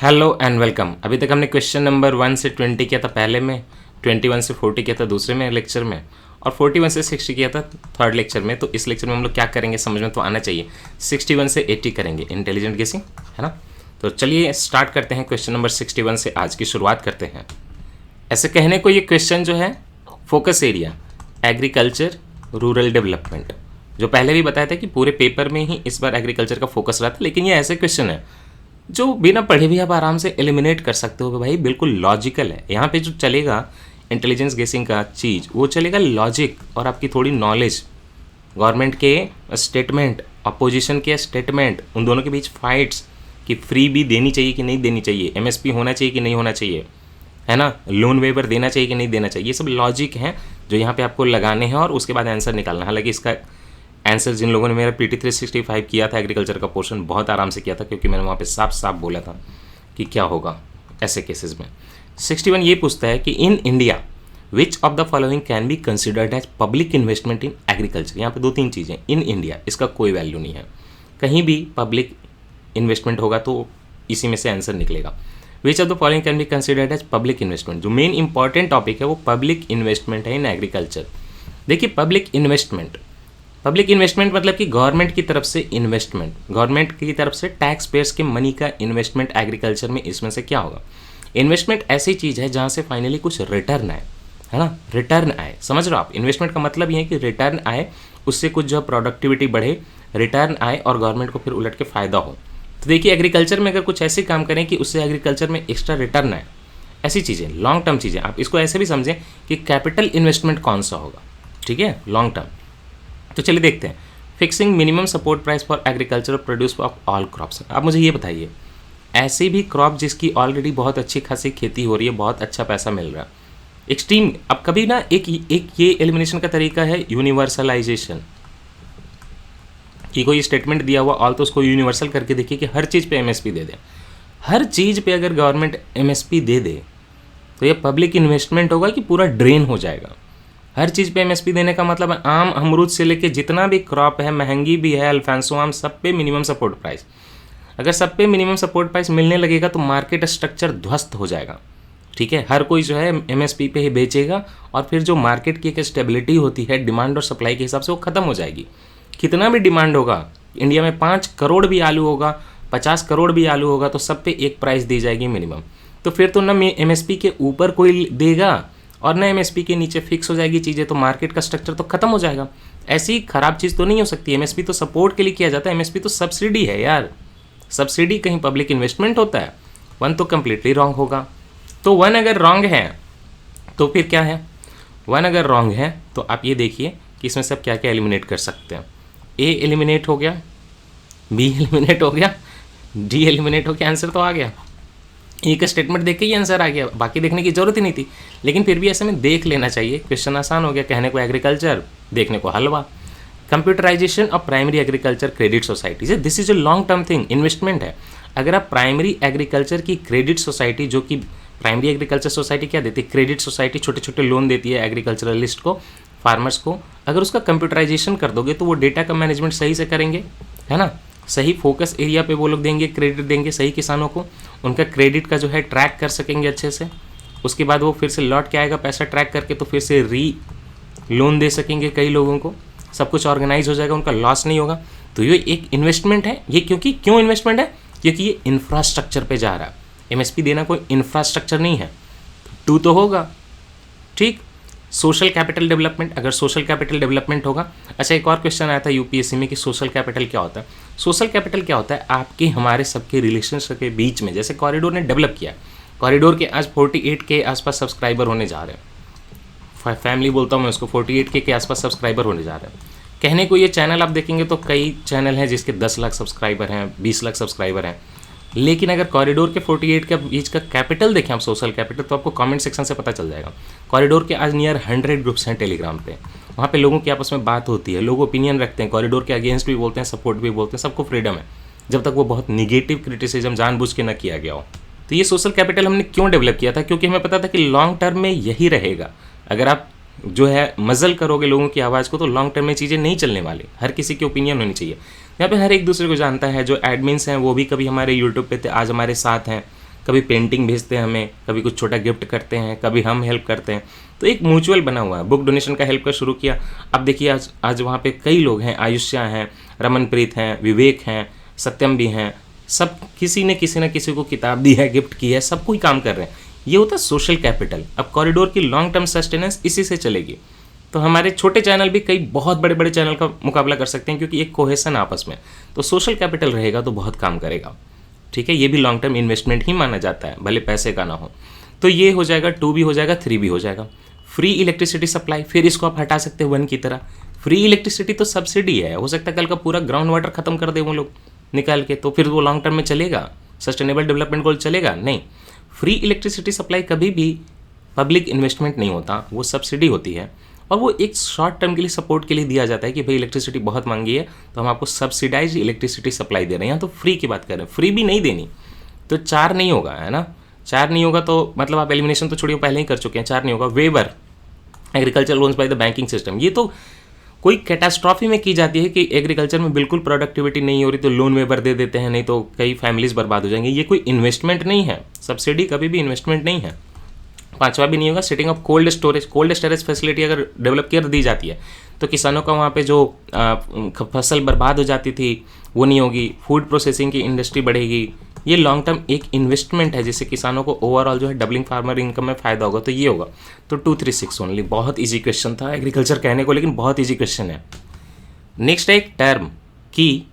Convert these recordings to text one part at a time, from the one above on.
Hello and welcome. अभी तक हमने क्वेश्चन नंबर 1 से 20 किया था पहले में, 21 से 40 किया था दूसरे में लेक्चर में, और 41 से 60 किया था थर्ड लेक्चर में। तो इस लेक्चर में हम लोग क्या करेंगे समझ में तो आना चाहिए, 61 से 80 करेंगे, इंटेलिजेंट गेसिंग, है ना। तो चलिए स्टार्ट करते हैं क्वेश्चन नंबर 61 से आज की शुरुआत करते हैं। ऐसे कहने को ये क्वेश्चन जो है focus area agriculture rural development, जो पहले भी बताया था कि पूरे पेपर में ही इस बार एग्रीकल्चर का फोकस रहा था, लेकिन ये ऐसे क्वेश्चन है जो बिना पढ़े भी आप आराम से एलिमिनेट कर सकते हो भाई, बिल्कुल लॉजिकल है। यहाँ पे जो चलेगा इंटेलिजेंस गेसिंग का चीज़ वो चलेगा लॉजिक और आपकी थोड़ी नॉलेज, गवर्नमेंट के स्टेटमेंट, अपोजिशन के स्टेटमेंट, उन दोनों के बीच फाइट्स कि फ्री भी देनी चाहिए कि नहीं देनी चाहिए, एमएसपी होना चाहिए कि नहीं होना चाहिए, है ना, लोन वेवर देना चाहिए कि नहीं देना चाहिए, ये सब लॉजिक हैं जो यहाँ पे आपको लगाने हैं और उसके बाद आंसर निकालना। हालांकि इसका आंसर जिन लोगों ने मेरा PT 365 किया था एग्रीकल्चर का पोर्शन बहुत आराम से किया था, क्योंकि मैंने वहाँ पे साफ साफ बोला था कि क्या होगा ऐसे केसेस में। 61 ये पूछता है कि in India which of the following can be considered as public investment in agriculture. यहाँ पे 2-3 चीज़ें, इन इंडिया इसका कोई वैल्यू नहीं है, कहीं भी पब्लिक इन्वेस्टमेंट होगा तो इसी में से आंसर निकलेगा। Which of the following can be considered as public investment, जो मेन इंपॉर्टेंट टॉपिक है वो पब्लिक इन्वेस्टमेंट है इन एग्रीकल्चर। देखिए पब्लिक इन्वेस्टमेंट मतलब कि गवर्नमेंट की तरफ से इन्वेस्टमेंट, गवर्नमेंट की तरफ से टैक्स पेयर्स के मनी का इन्वेस्टमेंट एग्रीकल्चर में। इसमें से क्या होगा, इन्वेस्टमेंट ऐसी चीज़ है जहाँ से फाइनली कुछ रिटर्न आए, है ना, रिटर्न आए, समझ रहे हो आप। इन्वेस्टमेंट का मतलब ये है कि रिटर्न आए, उससे कुछ जो प्रोडक्टिविटी बढ़े, रिटर्न आए और गवर्नमेंट को फिर उलट के फ़ायदा हो। तो देखिए एग्रीकल्चर में अगर कुछ ऐसे काम करें कि उससे एग्रीकल्चर में एक्स्ट्रा रिटर्न आए, ऐसी चीज़ें लॉन्ग टर्म चीज़ें, आप इसको ऐसे भी समझें कि कैपिटल इन्वेस्टमेंट कौन सा होगा, ठीक है, लॉन्ग टर्म। तो चलिए देखते हैं, fixing minimum support price for agriculture produce of all crops. आप मुझे ये बताइए, ऐसी भी क्रॉप जिसकी ऑलरेडी बहुत अच्छी खासी खेती हो रही है, बहुत अच्छा पैसा मिल रहा है, एक्सट्रीम। अब कभी ना एक ये एलिमिनेशन का तरीका है यूनिवर्सलाइजेशन, कि कोई स्टेटमेंट दिया हुआ ऑल तो उसको यूनिवर्सल करके देखिए कि हर चीज़ पे एमएसपी दे दे। हर चीज़ पे अगर गवर्नमेंट एमएसपी दे दे तो ये पब्लिक इन्वेस्टमेंट होगा कि पूरा ड्रेन हो जाएगा। हर चीज़ पे एमएसपी देने का मतलब है आम अमरूद से लेके जितना भी क्रॉप है, महंगी भी है, अल्फांसो आम, सब पे मिनिमम सपोर्ट प्राइस। अगर सब पे मिनिमम सपोर्ट प्राइस मिलने लगेगा तो मार्केट स्ट्रक्चर ध्वस्त हो जाएगा, ठीक है। हर कोई जो है एमएसपी पे ही बेचेगा और फिर जो मार्केट की एक स्टेबिलिटी होती है डिमांड और सप्लाई के हिसाब से वो ख़त्म हो जाएगी। कितना भी डिमांड होगा, इंडिया में 5 करोड़ भी आलू होगा, 50 करोड़ भी आलू होगा, तो सब पे एक प्राइस दी जाएगी मिनिमम। तो फिर तो ना एमएसपी के ऊपर कोई देगा और ना एमएसपी के नीचे फिक्स हो जाएगी चीज़ें, तो मार्केट का स्ट्रक्चर तो खत्म हो जाएगा। ऐसी खराब चीज़ तो नहीं हो सकती। एमएसपी तो सपोर्ट के लिए किया जाता है, एमएसपी तो सब्सिडी है यार, सब्सिडी कहीं पब्लिक इन्वेस्टमेंट होता है। 1 तो कम्प्लीटली रॉन्ग होगा। तो 1 अगर रॉन्ग है तो फिर क्या है, 1 अगर रॉन्ग है तो आप ये देखिए कि इसमें सब क्या क्या एलिमिनेट कर सकते हैं। ए एलिमिनेट हो गया, बी एलिमिनेट हो गया, डी एलिमिनेट हो गया, आंसर तो आ गया। एक स्टेटमेंट देख के ही आंसर आ गया, बाकी देखने की जरूरत ही नहीं थी। लेकिन फिर भी ऐसे में देख लेना चाहिए, क्वेश्चन आसान हो गया, कहने को एग्रीकल्चर, देखने को हलवा। Computerization of primary agriculture credit societies, this is a long term thing, investment है। अगर आप प्राइमरी एग्रीकल्चर की क्रेडिट सोसाइटी, जो कि प्राइमरी एग्रीकल्चर सोसाइटी क्या देती है, क्रेडिट सोसाइटी छोटे छोटे लोन देती है एग्रीकल्चरलिस्ट को, फार्मर्स को, अगर उसका कंप्यूटराइजेशन कर दोगे तो वो डेटा का मैनेजमेंट सही से करेंगे, है ना, सही फोकस एरिया पे वो लोग देंगे, क्रेडिट देंगे सही किसानों को, उनका क्रेडिट का जो है ट्रैक कर सकेंगे अच्छे से। उसके बाद वो फिर से लौट के आएगा पैसा ट्रैक करके, तो फिर से लोन दे सकेंगे कई लोगों को, सब कुछ ऑर्गेनाइज हो जाएगा, उनका लॉस नहीं होगा। तो ये एक इन्वेस्टमेंट है ये। क्यों इन्वेस्टमेंट है, क्योंकि ये इंफ्रास्ट्रक्चर पे जा रहा है। एमएसपी देना कोई इंफ्रास्ट्रक्चर नहीं है, 2 तो होगा, ठीक। सोशल कैपिटल डेवलपमेंट, अगर सोशल कैपिटल डेवलपमेंट होगा। अच्छा, एक और क्वेश्चन आया था यूपीएससी में कि सोशल कैपिटल क्या होता है। सोशल कैपिटल क्या होता है, आपके हमारे सबके रिलेशंस के बीच में, जैसे कॉरिडोर ने डेवलप किया, कॉरिडोर के आज 48 के आसपास सब्सक्राइबर होने जा रहे हैं, फैमिली बोलता हूँ मैं उसको, 48 के आसपास सब्सक्राइबर होने जा रहे हैं। कहने को ये चैनल आप देखेंगे तो कई चैनल हैं जिसके 10 लाख सब्सक्राइबर हैं, 20 लाख सब्सक्राइबर हैं, लेकिन अगर कॉरिडोर के 48 के बीच का कैपिटल देखें आप, सोशल कैपिटल, तो आपको कमेंट सेक्शन से पता चल जाएगा। कॉरिडोर के आज नियर 100 ग्रुप्स हैं टेलीग्राम पे, वहाँ पे लोगों की आपस में बात होती है, लोग ओपिनियन रखते हैं, कॉरिडोर के अगेंस्ट भी बोलते हैं, सपोर्ट भी बोलते हैं, सबको फ्रीडम है, जब तक वो बहुत निगेटिव क्रिटिसिज्म जानबूझ के ना किया गया हो। तो ये सोशल कैपिटल हमने क्यों डेवलप किया था, क्योंकि हमें पता था कि लॉन्ग टर्म में यही रहेगा। अगर आप जो है मजल करोगे लोगों की आवाज़ को, तो लॉन्ग टर्म में चीज़ें नहीं चलने वाली। हर किसी की ओपिनियन होनी चाहिए, यहाँ पे हर एक दूसरे को जानता है। जो एडमिन्स हैं वो भी कभी हमारे यूट्यूब पे थे, आज हमारे साथ हैं, कभी पेंटिंग भेजते हैं हमें, कभी कुछ छोटा गिफ्ट करते हैं, कभी हम हेल्प करते हैं। तो एक म्यूचुअल बना हुआ है। बुक डोनेशन का हेल्प का शुरू किया, अब देखिए आज आज वहाँ पे कई लोग हैं, आयुष्या हैं, रमनप्रीत हैं, विवेक हैं, सत्यम भी हैं, सब किसी ने किसी को किताब दी है, गिफ्ट की है, सब कोई काम कर रहे हैं। ये होता है सोशल कैपिटल। अब कॉरिडोर की लॉन्ग टर्म सस्टेनेंस इसी से चलेगी। तो हमारे छोटे चैनल भी कई बहुत बड़े बड़े चैनल का मुकाबला कर सकते हैं, क्योंकि एक कोहेसन आपस में, तो सोशल कैपिटल रहेगा तो बहुत काम करेगा। ठीक है, ये भी लॉन्ग टर्म इन्वेस्टमेंट ही माना जाता है, भले पैसे का ना हो। तो ये हो जाएगा, 2 भी हो जाएगा, 3 भी हो जाएगा। फ्री इलेक्ट्रिसिटी सप्लाई, फिर इसको आप हटा सकते हैं 1 की तरह। फ्री इलेक्ट्रिसिटी तो सब्सिडी है, हो सकता है कल का पूरा ग्राउंड वाटर खत्म कर दे वो लोग निकाल के, तो फिर वो लॉन्ग टर्म में चलेगा? सस्टेनेबल डेवलपमेंट गोल चलेगा? नहीं। फ्री इलेक्ट्रिसिटी सप्लाई कभी भी पब्लिक इन्वेस्टमेंट नहीं होता, वो सब्सिडी होती है, और वो एक शॉर्ट टर्म के लिए सपोर्ट के लिए दिया जाता है कि भाई इलेक्ट्रिसिटी बहुत महंगी है तो हम आपको सब्सिडाइज इलेक्ट्रिसिटी सप्लाई दे रहे हैं। यहाँ तो फ्री की बात कर रहे हैं, फ्री भी नहीं देनी, तो 4 नहीं होगा, है ना। 4 नहीं होगा तो मतलब आप एलिमिनेशन तो छोड़िए, पहले ही कर चुके हैं, 4 नहीं होगा। Waiver agriculture loans by the banking system, ये तो कोई कैटास्ट्रॉफी में की जाती है कि एग्रीकल्चर में बिल्कुल प्रोडक्टिविटी नहीं हो रही तो लोन वेवर दे देते हैं, नहीं तो कई फैमिलीज बर्बाद हो जाएंगी। ये कोई इन्वेस्टमेंट नहीं है, सब्सिडी कभी भी इन्वेस्टमेंट नहीं है। 5वां भी नहीं होगा, setting of cold storage facility अगर डेवलप कर दी जाती है तो किसानों का वहाँ पे जो फसल बर्बाद हो जाती थी वो नहीं होगी। फूड प्रोसेसिंग की इंडस्ट्री बढ़ेगी। ये लॉन्ग टर्म एक इन्वेस्टमेंट है जिससे किसानों को ओवरऑल जो है डबलिंग फार्मर इनकम में फ़ायदा होगा। तो ये होगा। तो 236 ओनली, बहुत ईजी क्वेश्चन था एग्रीकल्चर कहने को, लेकिन बहुत ईजी क्वेश्चन है। नेक्स्ट है एक टर्म कि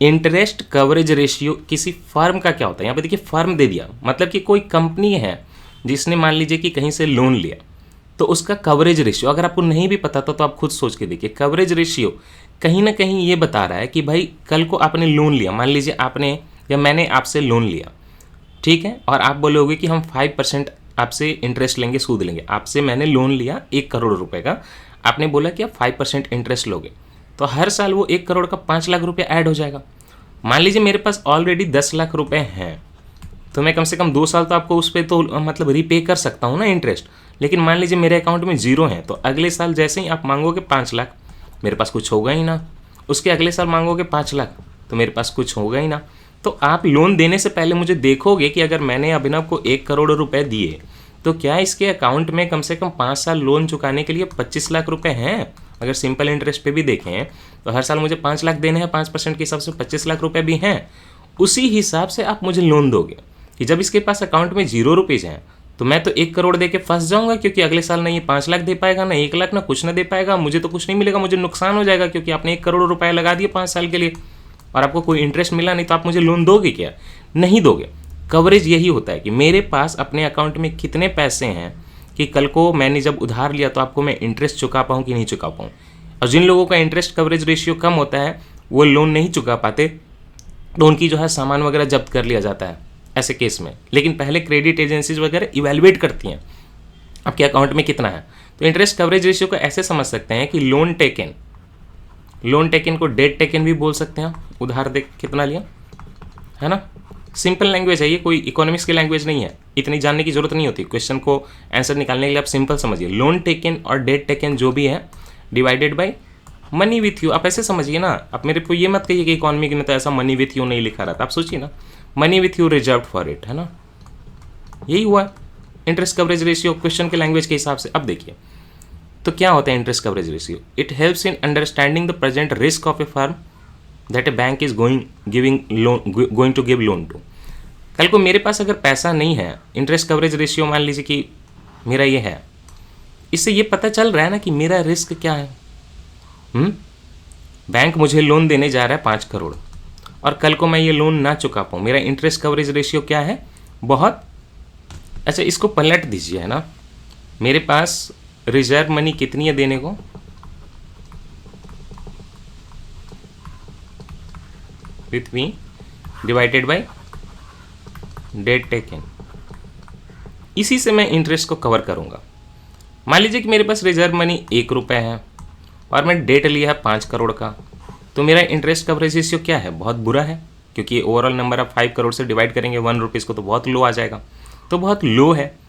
इंटरेस्ट कवरेज रेशियो किसी फर्म का क्या होता है। यहाँ पे देखिए फर्म दे दिया, मतलब कि कोई कंपनी है जिसने मान लीजिए कि कहीं से लोन लिया, तो उसका कवरेज रेशियो अगर आपको नहीं भी पता था तो आप खुद सोच के देखिए। कवरेज रेशियो कहीं ना कहीं ये बता रहा है कि भाई कल को आपने लोन लिया, मान लीजिए आपने या मैंने आपसे लोन लिया, ठीक है, और आप बोलोगे कि हम 5% आपसे इंटरेस्ट लेंगे, सूद लेंगे। आपसे मैंने लोन लिया 1 करोड़ रुपए का, आपने बोला कि आप 5% इंटरेस्ट लोगे, तो हर साल वो 1 करोड़ का 5 लाख रुपया ऐड हो जाएगा। मान लीजिए मेरे पास ऑलरेडी 10 लाख रुपए हैं, तो मैं कम से कम 2 साल तो आपको उस पर तो मतलब रीपे कर सकता हूँ ना इंटरेस्ट। लेकिन मान लीजिए मेरे अकाउंट में 0 है, तो अगले साल जैसे ही आप मांगोगे 5 लाख, मेरे पास कुछ होगा ही ना। उसके अगले साल मांगोगे 5 लाख, तो मेरे पास कुछ होगा ही ना। तो आप लोन देने से पहले मुझे देखोगे कि अगर मैंने अभिनव को 1 करोड़ रुपए दिए तो क्या इसके अकाउंट में कम से कम 5 साल लोन चुकाने के लिए 25 लाख रुपए हैं। अगर सिंपल इंटरेस्ट पे भी देखें तो हर साल मुझे 5 लाख देने हैं, 5% के हिसाब से 25 लाख रुपए भी हैं। उसी हिसाब से आप मुझे लोन दोगे कि जब इसके पास अकाउंट में 0 रुपीज़ हैं तो मैं तो 1 करोड़ दे के फंस जाऊंगा, क्योंकि अगले साल ना ये 5 लाख दे पाएगा, ना 1 लाख, ना कुछ ना दे पाएगा। मुझे तो कुछ नहीं मिलेगा, मुझे नुकसान हो जाएगा, क्योंकि आपने 1 करोड़ रुपए लगा दिए 5 साल के लिए और आपको कोई इंटरेस्ट मिला नहीं, तो आप मुझे लोन दोगे क्या? नहीं दोगे। कवरेज यही होता है कि मेरे पास अपने अकाउंट में कितने पैसे हैं कि कल को मैंने जब उधार लिया तो आपको मैं इंटरेस्ट चुका पाऊँ कि नहीं चुका पाऊँ। और जिन लोगों का इंटरेस्ट कवरेज रेशियो कम होता है वो लोन नहीं चुका पाते, तो उनकी जो है सामान वगैरह जब्त कर लिया जाता है ऐसे केस में। लेकिन पहले क्रेडिट एजेंसीज वगैरह इवेलुएट करती हैं आपके अकाउंट में कितना है। तो इंटरेस्ट कवरेज रेशियो को ऐसे समझ सकते हैं कि लोन टेकन को डेट टेकन भी बोल सकते हैं। उधार दे कितना लिया, है ना। सिंपल लैंग्वेज है ये, कोई इकोनॉमिक्स की लैंग्वेज नहीं है, इतनी जानने की जरूरत नहीं होती। क्वेश्चन को आंसर निकालने के लिए आप सिंपल समझिए, लोन टेकन और डेट टेकन जो भी है divided by money with you. आप ऐसे समझिए ना, आप मेरे को ये मत कहिए कि इकोनॉमी में तो ऐसा मनी विथ यू नहीं लिखा रहता। आप सोचिए ना, money with you reserve for it, है ना। यही हुआ इंटरेस्ट कवरेज रेशियो क्वेश्चन के लैंग्वेज के हिसाब से। अब देखिए तो क्या होता है interest coverage ratio. It helps in understanding the present risk of a firm that a bank is going to give loan to. कल को मेरे पास अगर पैसा नहीं है, इंटरेस्ट कवरेज रेशियो मान लीजिए कि मेरा ये है, इससे ये पता चल रहा है ना कि मेरा रिस्क क्या है। बैंक मुझे लोन देने जा रहा है 5 करोड़ और कल को मैं ये लोन ना चुका पाऊँ, मेरा इंटरेस्ट कवरेज रेशियो क्या है? बहुत अच्छा। इसको पलट दीजिए, है ना। मेरे पास रिजर्व मनी कितनी है देने को? With me divided by debt taken. इसी से मैं इंटरेस्ट को कवर करूंगा। मान लीजिए कि मेरे पास रिजर्व मनी 1 रुपये है और मैं डेट लिया है 5 करोड़ का, तो मेरा इंटरेस्ट कवरेज रेशियो क्या है? बहुत बुरा है, क्योंकि ओवरऑल नंबर आप 5 करोड़ से डिवाइड करेंगे 1 रुपीज़ को तो बहुत लो आ जाएगा, तो बहुत लो है।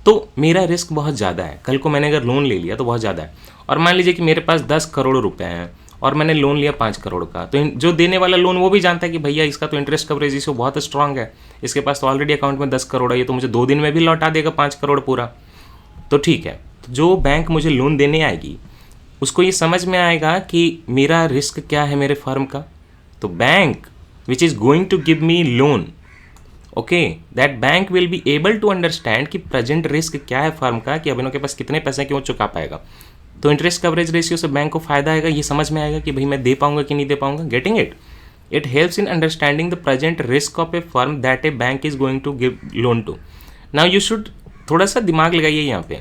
तो मेरा रिस्क बहुत ज़्यादा है। कल को मैंने अगर लोन ले लिया तो बहुत ज़्यादा है। और मान लीजिए कि मेरे पास 10 करोड़ रुपए हैं और मैंने लोन लिया 5 करोड़ का, तो जो देने वाला लोन वो भी जानता है कि भैया इसका तो इंटरेस्ट कवरेज रेशियो बहुत स्ट्रांग है, इसके पास तो ऑलरेडी अकाउंट में 10 करोड़ है, ये तो मुझे 2 दिन में भी लौटा देगा 5 करोड़ पूरा। तो ठीक है, जो बैंक मुझे लोन देने आएगी उसको ये समझ में आएगा कि मेरा रिस्क क्या है मेरे फर्म का। तो bank which is going to give me loan, okay, that bank will be able to understand कि प्रेजेंट रिस्क क्या है फर्म का, कि अब इनके पास कितने पैसे हैं कि वो चुका पाएगा। तो इंटरेस्ट कवरेज रेशियो से बैंक को फायदा आएगा, ये समझ में आएगा कि भाई मैं दे पाऊंगा कि नहीं दे पाऊंगा। Getting it? It helps in understanding the present risk of a firm that a bank is going to give loan to. Now you should थोड़ा सा दिमाग लगाइए यहाँ पे,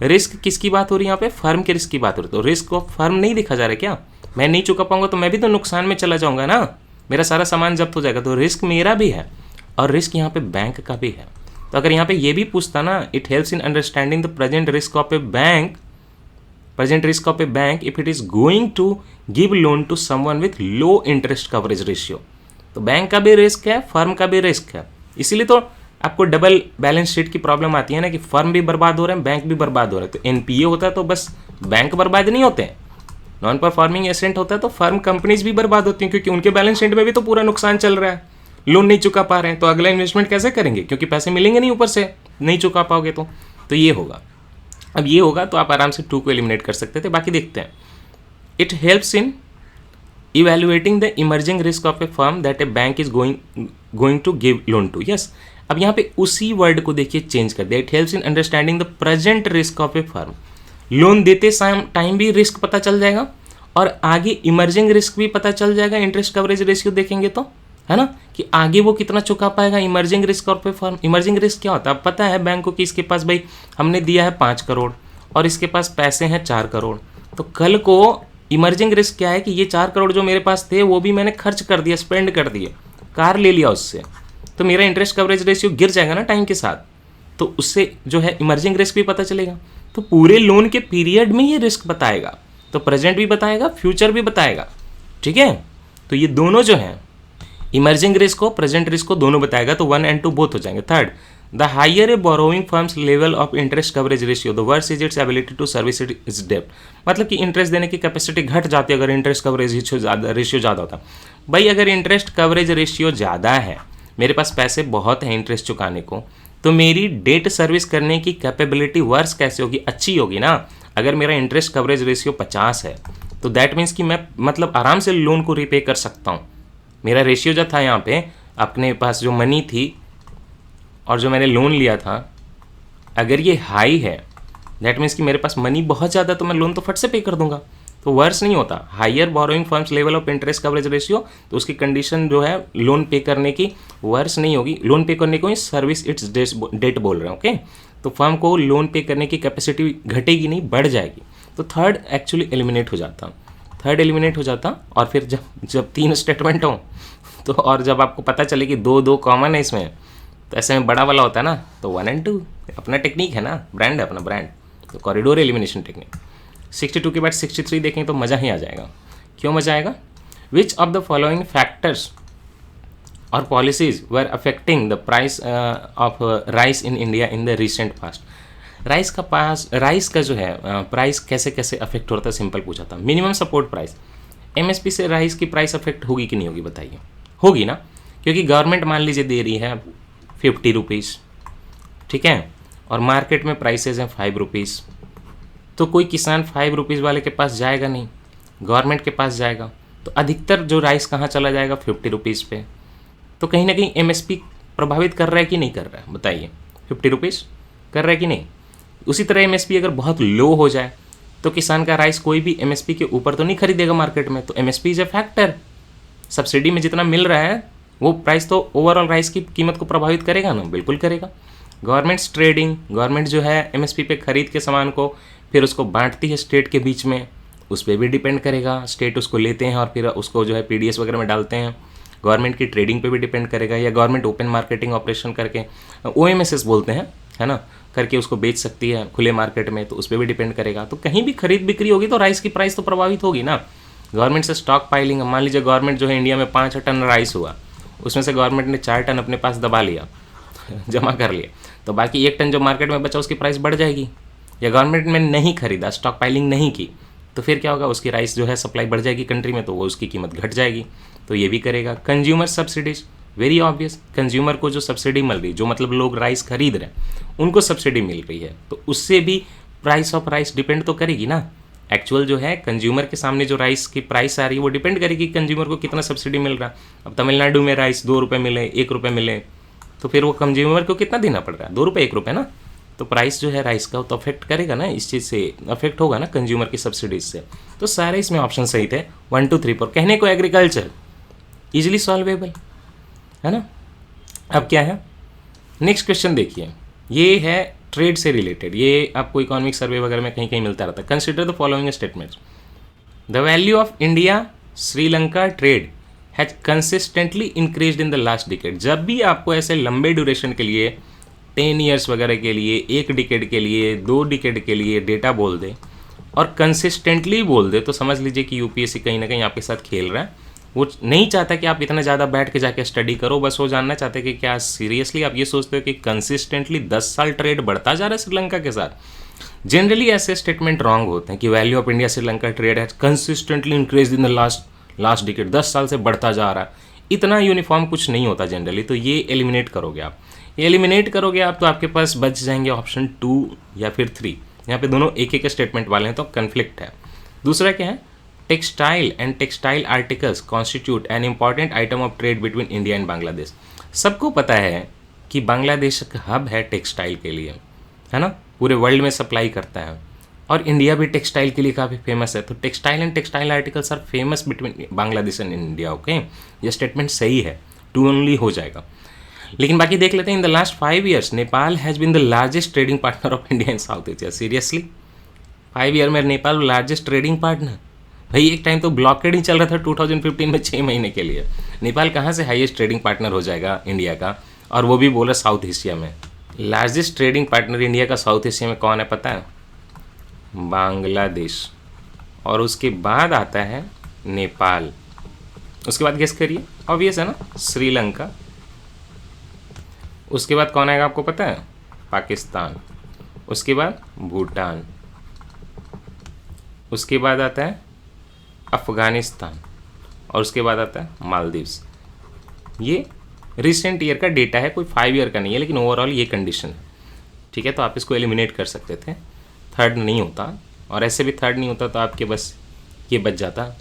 रिस्क किसकी बात हो रही है यहाँ पे? फर्म के रिस्क की बात हो रही है। तो रिस्क ऑफ फर्म नहीं दिखा जा रहा है क्या? मैं नहीं चुका पाऊंगा तो मैं भी तो नुकसान में चला जाऊंगा ना, मेरा सारा सामान जब्त हो जाएगा। तो रिस्क मेरा भी है और रिस्क यहाँ पे बैंक का भी है। तो अगर यहाँ पे ये भी पूछता ना, it helps in understanding the present risk of a bank, present risk of a bank if it is going to give loan to someone with low interest coverage ratio. तो बैंक का भी रिस्क है, firm का भी risk है, इसीलिए तो आपको डबल बैलेंस शीट की प्रॉब्लम आती है ना, कि फर्म भी बर्बाद हो रहे हैं, बैंक भी बर्बाद हो रहे हैं। तो एनपीए होता है तो बस बैंक बर्बाद नहीं होते हैं, नॉन परफॉर्मिंग एसेट होता है तो फर्म कंपनीज भी बर्बाद होती हैं, क्योंकि उनके बैलेंस शीट में भी तो पूरा नुकसान चल रहा है, लोन नहीं चुका पा रहे हैं, तो अगला इन्वेस्टमेंट कैसे करेंगे, क्योंकि पैसे मिलेंगे नहीं ऊपर से, नहीं चुका पाओगे तो ये होगा। अब ये होगा तो आप आराम से 2 को एलिमिनेट कर सकते थे। बाकी देखते हैं, it helps in evaluating the emerging risk of a firm that a bank is going to give loan to. Yes, अब यहाँ पे उसी वर्ड को देखिए चेंज कर दिया, it helps in understanding the present risk of a firm. Loan देते time भी रिस्क पता चल जाएगा और आगे इमर्जिंग रिस्क भी पता चल जाएगा, इंटरेस्ट कवरेज रेशियो देखेंगे तो, है ना, कि आगे वो कितना चुका पाएगा। Emerging risk of a firm, emerging risk क्या होता है? अब पता है बैंक को कि इसके पास भाई हमने दिया है 5 करोड़ और इसके पास पैसे हैं 4 करोड़, तो कल को इमर्जिंग रिस्क क्या है कि ये 4 करोड़ जो मेरे पास थे वो भी मैंने खर्च कर दिया, स्पेंड कर दिए, कार ले लिया उससे, तो मेरा इंटरेस्ट कवरेज रेशियो गिर जाएगा ना टाइम के साथ, तो उससे जो है इमर्जिंग रिस्क भी पता चलेगा। तो पूरे लोन के पीरियड में ये रिस्क बताएगा, तो प्रेजेंट भी बताएगा, फ्यूचर भी बताएगा, ठीक है। तो ये दोनों जो हैं, इमर्जिंग रिस्क को, प्रेजेंट रिस्क को, दोनों बताएगा, तो 1 and 2 बोथ हो जाएंगे। Third, the higher a borrowing firms level of interest coverage ratio the worse is its ability to service its डेब्ट। मतलब कि इंटरेस्ट देने की कैपेसिटी घट जाती है अगर इंटरेस्ट कवरेज रेशियो ज़्यादा होता। भाई अगर इंटरेस्ट कवरेज रेशियो ज़्यादा है, मेरे पास पैसे बहुत हैं इंटरेस्ट चुकाने को, तो मेरी डेट सर्विस करने की कैपेबिलिटी वर्स कैसे होगी? अच्छी होगी ना। अगर मेरा इंटरेस्ट कवरेज रेशियो 50 है तो दैट मीन्स कि मैं मतलब आराम से लोन को रीपे कर सकता हूँ। मेरा रेशियो जो था यहाँ पे, अपने पास जो मनी थी और जो मैंने लोन लिया था, अगर ये हाई है दैट मीन्स कि मेरे पास मनी बहुत ज़्यादा, तो मैं लोन तो फट से पे कर दूंगा, तो वर्स नहीं होता। Higher borrowing firms level of interest coverage ratio, तो उसकी कंडीशन जो है लोन पे करने की वर्स नहीं होगी। लोन पे करने को ही सर्विस इट्स डेट बोल रहे हैं, ओके। तो फर्म को लोन पे करने की कैपेसिटी घटेगी नहीं, बढ़ जाएगी। तो थर्ड एक्चुअली एलिमिनेट हो जाता, थर्ड एलिमिनेट हो जाता। और फिर जब 3 स्टेटमेंट हो तो, और जब आपको पता चले कि 2 कॉमन है इसमें, तो ऐसे में बड़ा वाला होता है ना, तो 1 and 2 अपना टेक्निक है ना, ब्रांड है अपना ब्रांड, तो कॉरिडोर एलिमिनेशन टेक्निक। 62 के बाद 63 देखें तो मज़ा ही आ जाएगा। क्यों मज़ा आएगा? Which of the following factors or policies were affecting the price of rice in India in the recent past. Rice का जो है प्राइस कैसे कैसे अफेक्ट होता है, सिंपल पूछा था। मिनिमम सपोर्ट प्राइस, एमएसपी से राइस की प्राइस अफेक्ट होगी कि नहीं होगी बताइए? होगी ना, क्योंकि गवर्नमेंट मान लीजिए दे रही है 50 रुपीज़, ठीक है, और मार्केट में प्राइसेस हैं 5 रुपीज़, तो कोई किसान 5 रुपीज़ वाले के पास जाएगा नहीं, गवर्नमेंट के पास जाएगा। तो अधिकतर जो राइस कहाँ चला जाएगा? 50 रुपीज़ पे। तो कहीं ना कहीं एमएसपी प्रभावित कर रहा है कि नहीं कर रहा है बताइए? 50 रुपीज़ कर रहा है कि नहीं? उसी तरह एमएसपी अगर बहुत लो हो जाए तो किसान का राइस कोई भी एमएसपी के ऊपर तो नहीं खरीदेगा मार्केट में। तो MSP is A factor, subsidy में जितना मिल रहा है वो प्राइस तो ओवरऑल राइस की कीमत को प्रभावित करेगा ना, बिल्कुल करेगा। गवर्नमेंट्स ट्रेडिंग, गवर्नमेंट जो है एमएसपी पे खरीद के सामान को फिर उसको बांटती है स्टेट के बीच में, उस पर भी डिपेंड करेगा। स्टेट उसको लेते हैं और फिर उसको जो है पीडीएस वगैरह में डालते हैं। गवर्नमेंट की ट्रेडिंग पे भी डिपेंड करेगा, या गवर्नमेंट ओपन मार्केटिंग ऑपरेशन करके, ओएमएसएस बोलते हैं, है ना, करके उसको बेच सकती है खुले मार्केट में, तो उस पर भी डिपेंड करेगा। तो कहीं भी खरीद बिक्री होगी तो राइस की प्राइस तो प्रभावित होगी ना। गवर्नमेंट से स्टॉक पाइलिंग, मान लीजिए गवर्नमेंट जो है इंडिया में 5 टन राइस हुआ, उसमें से गवर्नमेंट ने 4 टन अपने पास दबा लिया जमा कर लिया, तो बाकी 1 टन जो मार्केट में बचा उसकी प्राइस बढ़ जाएगी। या गवर्नमेंट ने नहीं खरीदा, स्टॉक पाइलिंग नहीं की, तो फिर क्या होगा, उसकी राइस जो है सप्लाई बढ़ जाएगी कंट्री में, तो वो उसकी कीमत घट जाएगी, तो ये भी करेगा। Consumer subsidies, very obvious, consumer को जो सब्सिडी मिल रही, जो मतलब लोग राइस खरीद रहे हैं उनको सब्सिडी मिल रही है, तो उससे भी प्राइस ऑफ राइस डिपेंड तो करेगी ना। एक्चुअल जो है कंज्यूमर के सामने जो राइस की प्राइस आ रही है वो डिपेंड करेगी कंज्यूमर को कितना सब्सिडी मिल रहा है। अब तमिलनाडु में राइस 2 रुपये मिले, 1 रुपये मिले, तो फिर वो कंज्यूमर को कितना देना पड़ रहा है, 2 रुपये 1 रुपये ना। तो प्राइस जो है राइस का तो अफेक्ट करेगा ना, इस चीज़ से अफेक्ट होगा ना कंज्यूमर की सब्सिडीज से। तो सारे इसमें ऑप्शन सही थे 1 2 3 4। कहने को एग्रीकल्चर ईजिली सॉल्वेबल है ना। अब क्या है, नेक्स्ट क्वेश्चन देखिए, ये है ट्रेड से रिलेटेड, ये आपको इकोनॉमिक सर्वे वगैरह में कहीं कहीं मिलता रहता है। Consider the following statements, the value of India Sri Lanka trade has consistently increased in the last decade. जब भी आपको ऐसे लंबे ड्यूरेशन के लिए 10 ईयर्स वगैरह के लिए, 1 डिकेड के लिए, 2 डिकेड के लिए डेटा बोल दे और कंसिस्टेंटली बोल दे, तो समझ लीजिए कि यूपीएससी कहीं ना कहीं आपके साथ खेल रहा है। वो नहीं चाहता कि आप इतना ज़्यादा बैठ के जाके स्टडी करो, बस वो जानना चाहते हैं कि क्या सीरियसली आप ये सोचते हो कि कंसिस्टेंटली 10 साल ट्रेड बढ़ता जा रहा है श्रीलंका के साथ। जनरली ऐसे स्टेटमेंट रॉन्ग होते हैं कि value of India Sri Lanka trade has consistently increase in the last decade, 10 साल से बढ़ता जा रहा है। इतना यूनिफॉर्म कुछ नहीं होता जनरली, तो ये एलिमिनेट करोगे आप। ये एलिमिनेट करोगे आप तो आपके पास बच जाएंगे ऑप्शन 2 या फिर 3। यहाँ पे दोनों एक एक स्टेटमेंट वाले हैं तो कन्फ्लिक्ट है। दूसरा क्या है, textile and textile articles constitute an important item of trade between India and Bangladesh. सबको पता है कि बांग्लादेश का हब है टेक्सटाइल के लिए, है ना, पूरे वर्ल्ड में सप्लाई करता है, और इंडिया भी टेक्सटाइल के लिए काफ़ी फेमस है। तो textile and textile articles are famous between Bangladesh and India. Okay, ये स्टेटमेंट सही है, 2 ओनली हो जाएगा। लेकिन बाकी देख लेते हैं। In the last 5 years Nepal has been the largest trading partner of India in South Asia. Seriously 5 year में नेपाल लार्जेस्ट ट्रेडिंग पार्टनर? भाई एक टाइम तो ब्लॉकेड ही चल रहा था 2015 में 6 महीने के लिए। नेपाल कहाँ से हाईएस्ट ट्रेडिंग पार्टनर हो जाएगा इंडिया का, और वो भी बोला साउथ एशिया में। लार्जेस्ट ट्रेडिंग पार्टनर इंडिया का साउथ एशिया में कौन है पता है? बांग्लादेश, और उसके बाद आता है नेपाल, उसके बाद गेस करिए, ऑब्वियस है ना, श्रीलंका, उसके बाद कौन आएगा आपको पता है? पाकिस्तान, उसके बाद भूटान, उसके बाद आता है अफ़गानिस्तान, और उसके बाद आता है मालदीव्स। ये रिसेंट ईयर का डेटा है, कोई 5 ईयर का नहीं है, लेकिन ओवरऑल ये कंडीशन है। ठीक है, तो आप इसको एलिमिनेट कर सकते थे, थर्ड नहीं होता, और ऐसे भी थर्ड नहीं होता तो आपके बस ये बच जाता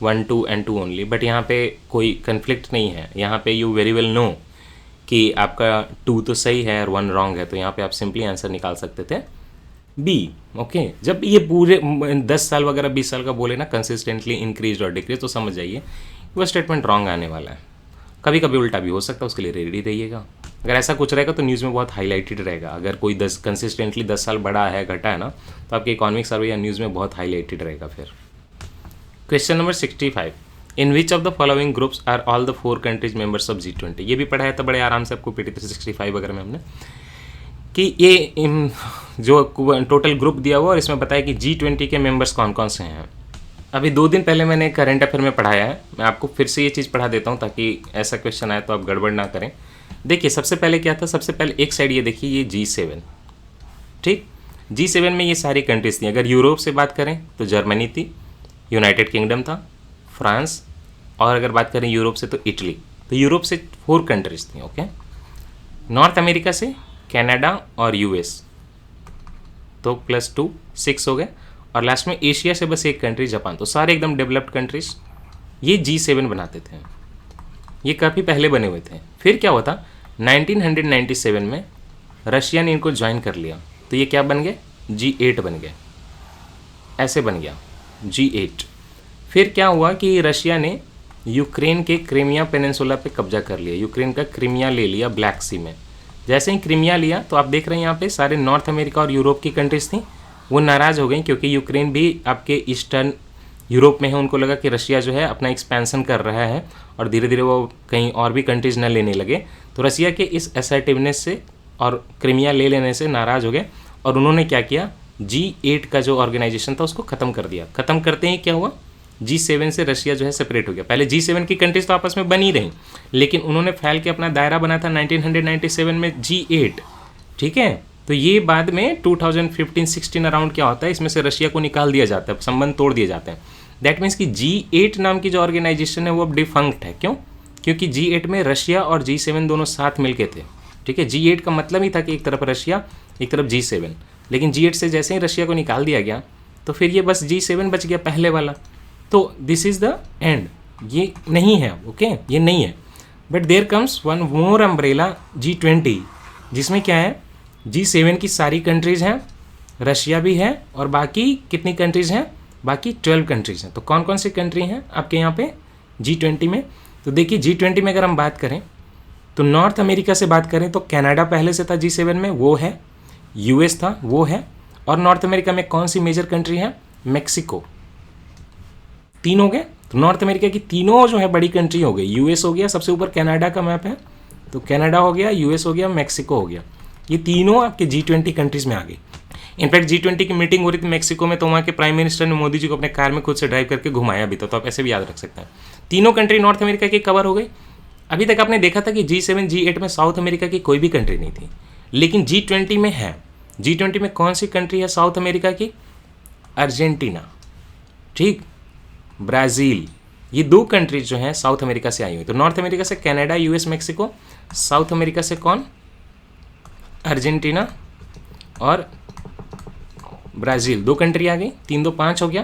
1 2 एंड 2 ओनली। बट यहाँ पे कोई कन्फ्लिक्ट नहीं है, यहाँ पे यू वेरी वेल नो कि आपका 2 तो सही है और 1 रॉन्ग है, तो यहाँ पे आप सिंपली आंसर निकाल सकते थे बी। ओके, जब ये पूरे 10 साल वगैरह 20 साल का बोले ना कंसिस्टेंटली इंक्रीज और डिक्रीज, तो समझ जाइए वो स्टेटमेंट रॉन्ग आने वाला है। कभी कभी उल्टा भी हो सकता है, उसके लिए रेडी रहिएगा। अगर ऐसा कुछ रहेगा तो न्यूज़ में बहुत हाईलाइटेड रहेगा। अगर कोई कंसिस्टेंटली 10 साल बढ़ा है घटा है ना, तो आपके इकोनॉमिक सर्वे या न्यूज़ में बहुत हाईलाइटेड रहेगा। फिर question number 65, in which of the following groups are all the 4 countries members of G20। ये भी पढ़ा है तो बड़े आराम से आपको PT 365 वगैरह में हमने, कि ये जो टोटल ग्रुप दिया हुआ और इसमें बताया कि G20 के मेंबर्स कौन कौन से हैं। अभी 2 दिन पहले मैंने करंट अफेयर में पढ़ाया है, मैं आपको फिर से ये चीज़ पढ़ा देता हूँ ताकि ऐसा क्वेश्चन आए तो आप गड़बड़ ना करें। देखिए सबसे पहले क्या था, सबसे पहले एक साइड ये देखिए, ये G7, ठीक, G7 में ये सारी कंट्रीज थी। अगर यूरोप से बात करें तो जर्मनी थी, यूनाइटेड किंगडम था, फ्रांस, और अगर बात करें यूरोप से तो इटली। तो यूरोप से 4 कंट्रीज थी। ओके, नॉर्थ अमेरिका से कनाडा और US, तो +2 6 हो गए, और लास्ट में एशिया से बस 1 कंट्री जापान। तो सारे एकदम डेवलप्ड कंट्रीज ये G7 बनाते थे। ये काफ़ी पहले बने हुए थे। फिर क्या हुआ था 1997 में रशिया ने इनको ज्वाइन कर लिया, तो ये क्या बन गए? G8 बन गए, ऐसे बन गया G8। फिर क्या हुआ कि रशिया ने यूक्रेन के क्रीमिया पेनिनसुला पे कब्जा कर लिया, यूक्रेन का क्रीमिया ले लिया ब्लैक सी में। जैसे ही क्रीमिया लिया तो आप देख रहे हैं यहाँ पे सारे नॉर्थ अमेरिका और यूरोप की कंट्रीज थी, वो नाराज़ हो गई क्योंकि यूक्रेन भी आपके ईस्टर्न यूरोप में है। उनको लगा कि रशिया जो है अपना एक्सपेंसन कर रहा है और धीरे धीरे वो कहीं और भी कंट्रीज न लेने लगे। तो रशिया के इस असर्टिवनेस से और क्रीमिया ले लेने से नाराज़ हो गए, और उन्होंने क्या किया, G8 का जो ऑर्गेनाइजेशन था उसको ख़त्म कर दिया। ख़त्म करते ही क्या हुआ, G7 से रशिया जो है सेपरेट हो गया। पहले G7 की कंट्रीज तो आपस में बनी रही, लेकिन उन्होंने फैल के अपना दायरा बना था 1997 में G8। ठीक है, तो ये बाद में 2015-16 अराउंड क्या होता है, इसमें से रशिया को निकाल दिया जाता है, संबंध तोड़ दिए जाते हैं। दैट मीन्स कि G8 नाम की जो ऑर्गेनाइजेशन है वो अब डिफंक्ट है। क्यों? क्योंकि G8 में रशिया और G7 दोनों साथ मिलके थे। ठीक है, G8 का मतलब ही था कि एक तरफ रशिया एक तरफ G7, लेकिन G8 से जैसे ही रशिया को निकाल दिया गया तो फिर ये बस G7 बच गया पहले वाला। तो दिस इज़ द एंड, ये नहीं है। ओके, ये नहीं है। But there comes one more umbrella G20, जिसमें क्या है, G7 की सारी कंट्रीज़ हैं, रशिया भी है, और बाकी कितनी कंट्रीज़ हैं, बाकी 12 कंट्रीज़ हैं। तो कौन कौन सी कंट्री हैं आपके यहाँ पे G20 में? तो देखिए G20 में अगर हम बात करें तो नॉर्थ अमेरिका से बात करें तो कनाडा पहले से था G7 में, वो है, यूएस था, वो है, और नॉर्थ अमेरिका में कौन सी मेजर कंट्री है, मैक्सिको। 3 हो गए। तो नॉर्थ अमेरिका की तीनों जो है बड़ी कंट्री हो गई, यूएस हो गया, सबसे ऊपर कनाडा का मैप है तो कनाडा हो गया, यूएस हो गया, मैक्सिको हो गया, ये तीनों आपके G20 कंट्रीज़ में आ गई। इनफैक्ट G20 की मीटिंग हो रही थी मैक्सिको में, तो वहाँ के प्राइम मिनिस्टर ने मोदी जी को अपने कार में खुद से ड्राइव करके घुमाया भी था, तो आप ऐसे भी याद रख सकते हैं। तीनों कंट्री नॉर्थ अमेरिका की कवर हो गई। अभी तक आपने देखा था कि G7 G8 में साउथ अमेरिका की कोई भी कंट्री नहीं थी, लेकिन G20 में है। G20 में कौन सी कंट्री है साउथ अमेरिका की? अर्जेंटीना, ठीक, ब्राज़ील, ये 2 कंट्रीज जो हैं साउथ अमेरिका से आई हुई। तो नॉर्थ अमेरिका से Canada, US, Mexico, south America से कौन? अर्जेंटीना और ब्राज़ील, 2 कंट्री आ गई, 3 2 5 हो गया।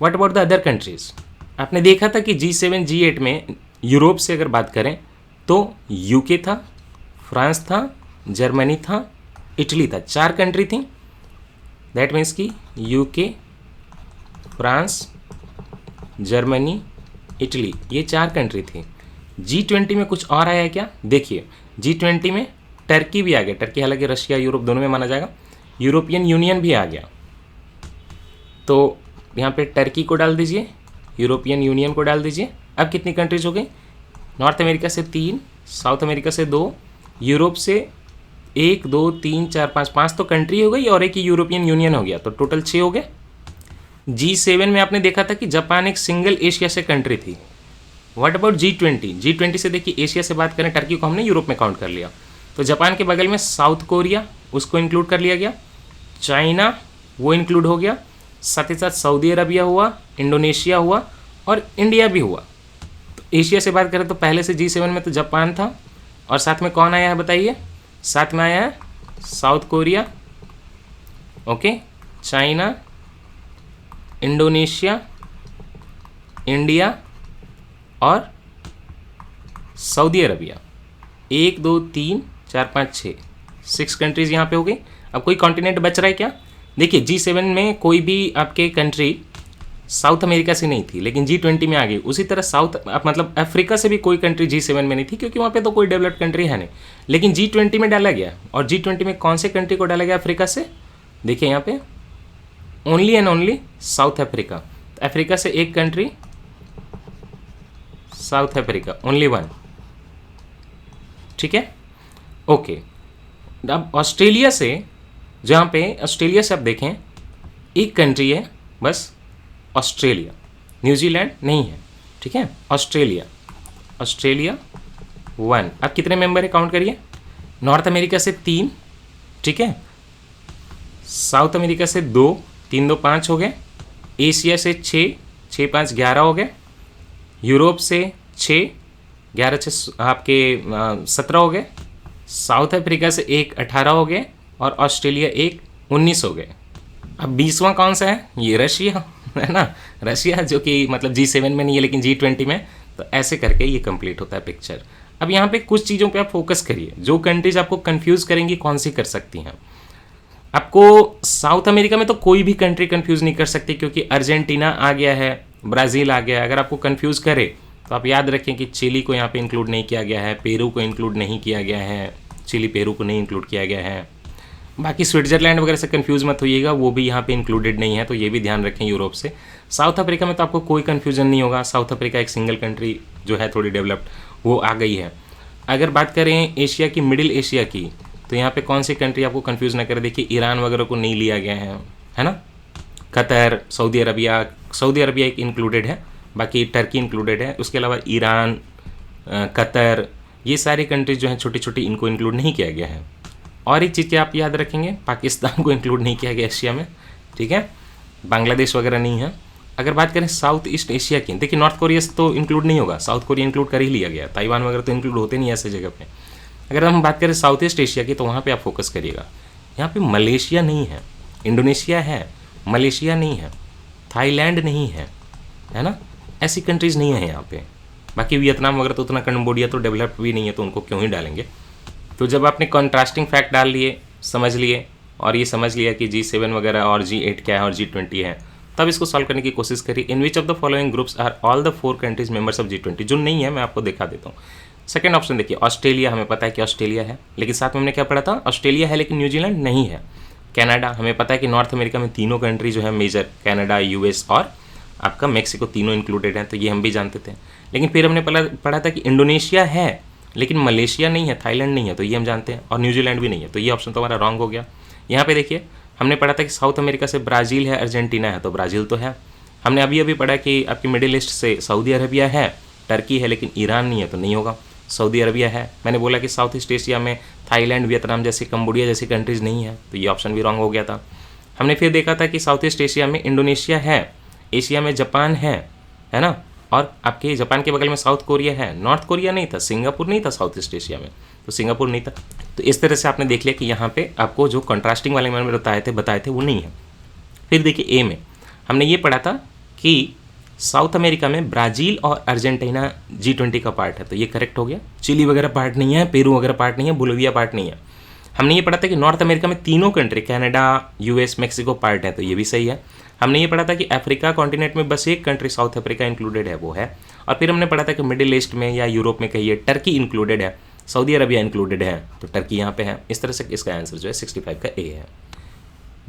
What about the other countries? आपने देखा था कि G7 G8 में यूरोप से अगर बात करें तो यूके था, फ्रांस था, जर्मनी था, इटली था, 4 कंट्री थी। दैट मीन्स कि यूके, फ्रांस, जर्मनी, इटली, ये 4 कंट्री थी। G20 में कुछ और आया है क्या? देखिए G20 में टर्की भी आ गया। टर्की हालांकि रशिया यूरोप दोनों में माना जाएगा। यूरोपियन यूनियन भी आ गया, तो यहाँ पे टर्की को डाल दीजिए, यूरोपियन यूनियन को डाल दीजिए। अब कितनी कंट्रीज हो गई? नॉर्थ अमेरिका से 3, साउथ अमेरिका से 2, यूरोप से 1 2 3 4 5 तो कंट्री हो गई, और एक यूरोपियन यूनियन हो गया, तो टोटल 6 हो गए। G7 में आपने देखा था कि जापान एक सिंगल एशिया से कंट्री थी। What about G20? G20 से देखिए एशिया से बात करें, टर्की को हमने यूरोप में काउंट कर लिया, तो जापान के बगल में साउथ कोरिया, उसको इंक्लूड कर लिया गया, चाइना वो इंक्लूड हो गया, साथ ही साथ सऊदी अरबिया हुआ, इंडोनेशिया हुआ, और इंडिया भी हुआ। तो एशिया से बात करें तो पहले से G7 में तो जापान था, और साथ में कौन आया है बताइए? साथ में आया है south Korea, okay, China, Indonesia, India और सऊदी अरबिया। 1 2 3 4 5 6 कंट्रीज़ यहाँ पे हो गई। अब कोई कॉन्टिनेंट बच रहा है क्या? देखिए G7 में कोई भी आपके कंट्री साउथ अमेरिका से नहीं थी, लेकिन G20 में आ गई। उसी तरह मतलब अफ्रीका से भी कोई कंट्री G7 में नहीं थी, क्योंकि वहाँ पे तो कोई डेवलप्ड कंट्री है नहीं, लेकिन G20 में डाला गया। और G20 में कौन से कंट्री को डाला गया अफ्रीका से? देखिए यहाँ पे only and only south Africa. Africa से एक कंट्री, साउथ अफ्रीका, ओनली 1, ठीक है, ओके। अब ऑस्ट्रेलिया से, जहाँ पे ऑस्ट्रेलिया से आप देखें एक कंट्री है बस, ऑस्ट्रेलिया, न्यूजीलैंड नहीं है, ठीक है, ऑस्ट्रेलिया 1। अब कितने मेंबर है काउंट करिए? नॉर्थ अमेरिका से 3, ठीक है, साउथ अमेरिका से 2, 3 2 5 हो गए, एशिया से 6, 6 5 11 हो गए, यूरोप से 6, 11 6 आपके 17 हो गए, साउथ अफ्रीका से 1 18 हो गए, और ऑस्ट्रेलिया 1 19 हो गए। अब 20वां कौन सा है? ये रशिया है ना, रशिया जो कि मतलब G7 में नहीं है लेकिन G20 में। तो ऐसे करके ये कंप्लीट होता है पिक्चर। अब यहाँ पे कुछ चीज़ों पे आप फोकस करिए, जो कंट्रीज आपको कंफ्यूज करेंगी कौन सी कर सकती हैं। आपको साउथ अमेरिका में तो कोई भी कंट्री कंफ्यूज नहीं कर सकती, क्योंकि अर्जेंटीना आ गया है, ब्राज़ील आ गया है। अगर आपको कंफ्यूज करे तो आप याद रखें कि चिली को यहाँ पे इंक्लूड नहीं किया गया है, पेरू को इंक्लूड नहीं किया गया है, चिली पेरू को नहीं इंक्लूड किया गया है। बाकी स्विट्ज़रलैंड वगैरह से कंफ्यूज मत होइएगा, वो भी यहाँ पे इंक्लूडेड नहीं है, तो ये भी ध्यान रखें यूरोप से। साउथ अफ्रीका में तो आपको कोई कन्फ्यूजन नहीं होगा, साउथ अफ्रीका एक सिंगल कंट्री जो है थोड़ी डेवलप्ड, वो आ गई है। अगर बात करें एशिया की, मिडिल एशिया की, तो यहाँ पे कौन सी कंट्री आपको कंफ्यूज ना करे? देखिए ईरान वगैरह को नहीं लिया गया है ना, कतर, सऊदी अरबिया एक इंक्लूडेड है, बाकी टर्की इंक्लूडेड है, उसके अलावा ईरान, कतर, ये सारी कंट्रीज जो हैं छोटी छोटी, इनको इंक्लूड नहीं किया गया है। और एक चीज़ क्या आप याद रखेंगे, पाकिस्तान को इंक्लूड नहीं किया गया एशिया में, ठीक है, बांग्लादेश वगैरह नहीं है। अगर बात करें साउथ ईस्ट एशिया की, देखिए नॉर्थ कोरिया तो इंक्लूड नहीं होगा, साउथ कोरिया इंक्लूड कर ही लिया गया, ताइवान वगैरह तो इंक्लूड होते नहीं ऐसे जगह पे। अगर हम बात करें साउथ ईस्ट एशिया की तो वहाँ पे आप फोकस करिएगा। यहाँ पे मलेशिया नहीं है, इंडोनेशिया है, मलेशिया नहीं है, थाईलैंड नहीं है, है ना, ऐसी कंट्रीज़ नहीं है यहाँ पे। बाकी वियतनाम वगैरह तो उतना, कंबोडिया तो डेवलप्ड भी नहीं है तो उनको क्यों ही डालेंगे। तो जब आपने कॉन्ट्रास्टिंग फैक्ट डाल लिए, समझ लिए, और ये समझ लिया कि G7 वगैरह और G8 क्या है और G20 है, तब इसको सॉल्व करने की कोशिश करिए। In which of the following groups are all the 4 countries members of G20, जो नहीं है मैं आपको दिखा देता हूँ। सेकंड ऑप्शन देखिए, ऑस्ट्रेलिया, हमें पता है कि ऑस्ट्रेलिया है, लेकिन साथ में हमने क्या पढ़ा था, ऑस्ट्रेलिया है लेकिन न्यूजीलैंड नहीं है। कनाडा, हमें पता है कि नॉर्थ अमेरिका में तीनों कंट्री जो है मेजर, कनाडा, US और आपका मैक्सिको, तीनों इंक्लूडेड हैं, तो ये हम भी जानते थे। लेकिन फिर हमने पढ़ा था कि इंडोनेशिया है लेकिन मलेशिया नहीं है, थाईलैंड नहीं है, तो ये हम जानते हैं, और न्यूजीलैंड भी नहीं है, तो ये ऑप्शन तो हमारा रॉन्ग हो गया। यहाँ पे देखिए हमने पढ़ा था कि साउथ अमेरिका से ब्राज़ील है, अर्जेंटीना है, तो ब्राज़ील तो है। हमने अभी अभी पढ़ा कि आपकी मिडिल ईस्ट से सऊदी अरबिया है, टर्की है, लेकिन ईरान नहीं है, तो नहीं होगा, सऊदी अरबिया है। मैंने बोला कि साउथ ईस्ट एशिया में थाईलैंड, वियतनाम जैसे, कंबोडिया जैसी कंट्रीज़ नहीं है, तो ये ऑप्शन भी रॉन्ग हो गया था। हमने फिर देखा था कि साउथ ईस्ट एशिया में इंडोनेशिया है, एशिया में जापान है ना, और आपके जापान के बगल में साउथ कोरिया है, नॉर्थ कोरिया नहीं था, सिंगापुर नहीं था साउथ ईस्ट एशिया में, तो सिंगापुर नहीं था। तो इस तरह से आपने देख लिया कि यहाँ पे आपको जो कंट्रास्टिंग वाले मैंने बताए थे वो नहीं है। फिर देखिए ए में हमने ये पढ़ा था कि साउथ अमेरिका में ब्राज़ील और अर्जेंटीना G20 का पार्ट है, तो ये करेक्ट हो गया। चिली वगैरह पार्ट नहीं है, पेरू वगैरह पार्ट नहीं है, बोलिविया पार्ट नहीं है। हमने ये पढ़ा था कि नॉर्थ अमेरिका में तीनों country, Canada, US, Mexico part है, तो ये भी सही है। हमने ये पढ़ा था कि अफ्रीका कॉन्टिनेंट में बस एक कंट्री साउथ अफ्रीका इंक्लूडेड है, वो है। और फिर हमने पढ़ा था कि मिडिल ईस्ट में या यूरोप में कहिए टर्की इंक्लूडेड है, सऊदी अरबिया इंक्लूडेड है, तो टर्की यहाँ पे है। इस तरह से इसका आंसर जो है 65 का ए है।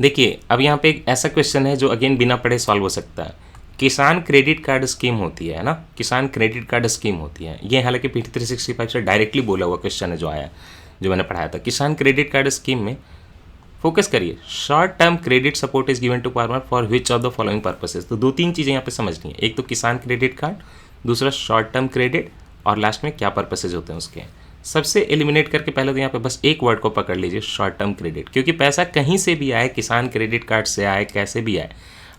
देखिए अब यहाँ पे एक ऐसा क्वेश्चन है जो अगेन बिना पढ़े सॉल्व हो सकता है। किसान क्रेडिट कार्ड स्कीम होती है ना, किसान क्रेडिट कार्ड स्कीम होती है, ये हालांकि PT 365 से डायरेक्टली बोला हुआ क्वेश्चन है जो आया, जो मैंने पढ़ाया था। किसान क्रेडिट कार्ड स्कीम में फोकस करिए, short term credit support is given to farmer for which of the following purposes. तो 2-3 चीज़ें यहाँ पे समझनी है, एक तो किसान क्रेडिट कार्ड, दूसरा शॉर्ट टर्म क्रेडिट, और लास्ट में क्या पर्पसेज होते हैं उसके। सबसे एलिमिनेट करके पहले तो यहाँ पे बस एक वर्ड को पकड़ लीजिए, शॉर्ट टर्म क्रेडिट, क्योंकि पैसा कहीं से भी आए, किसान क्रेडिट कार्ड से आए, कैसे भी आए,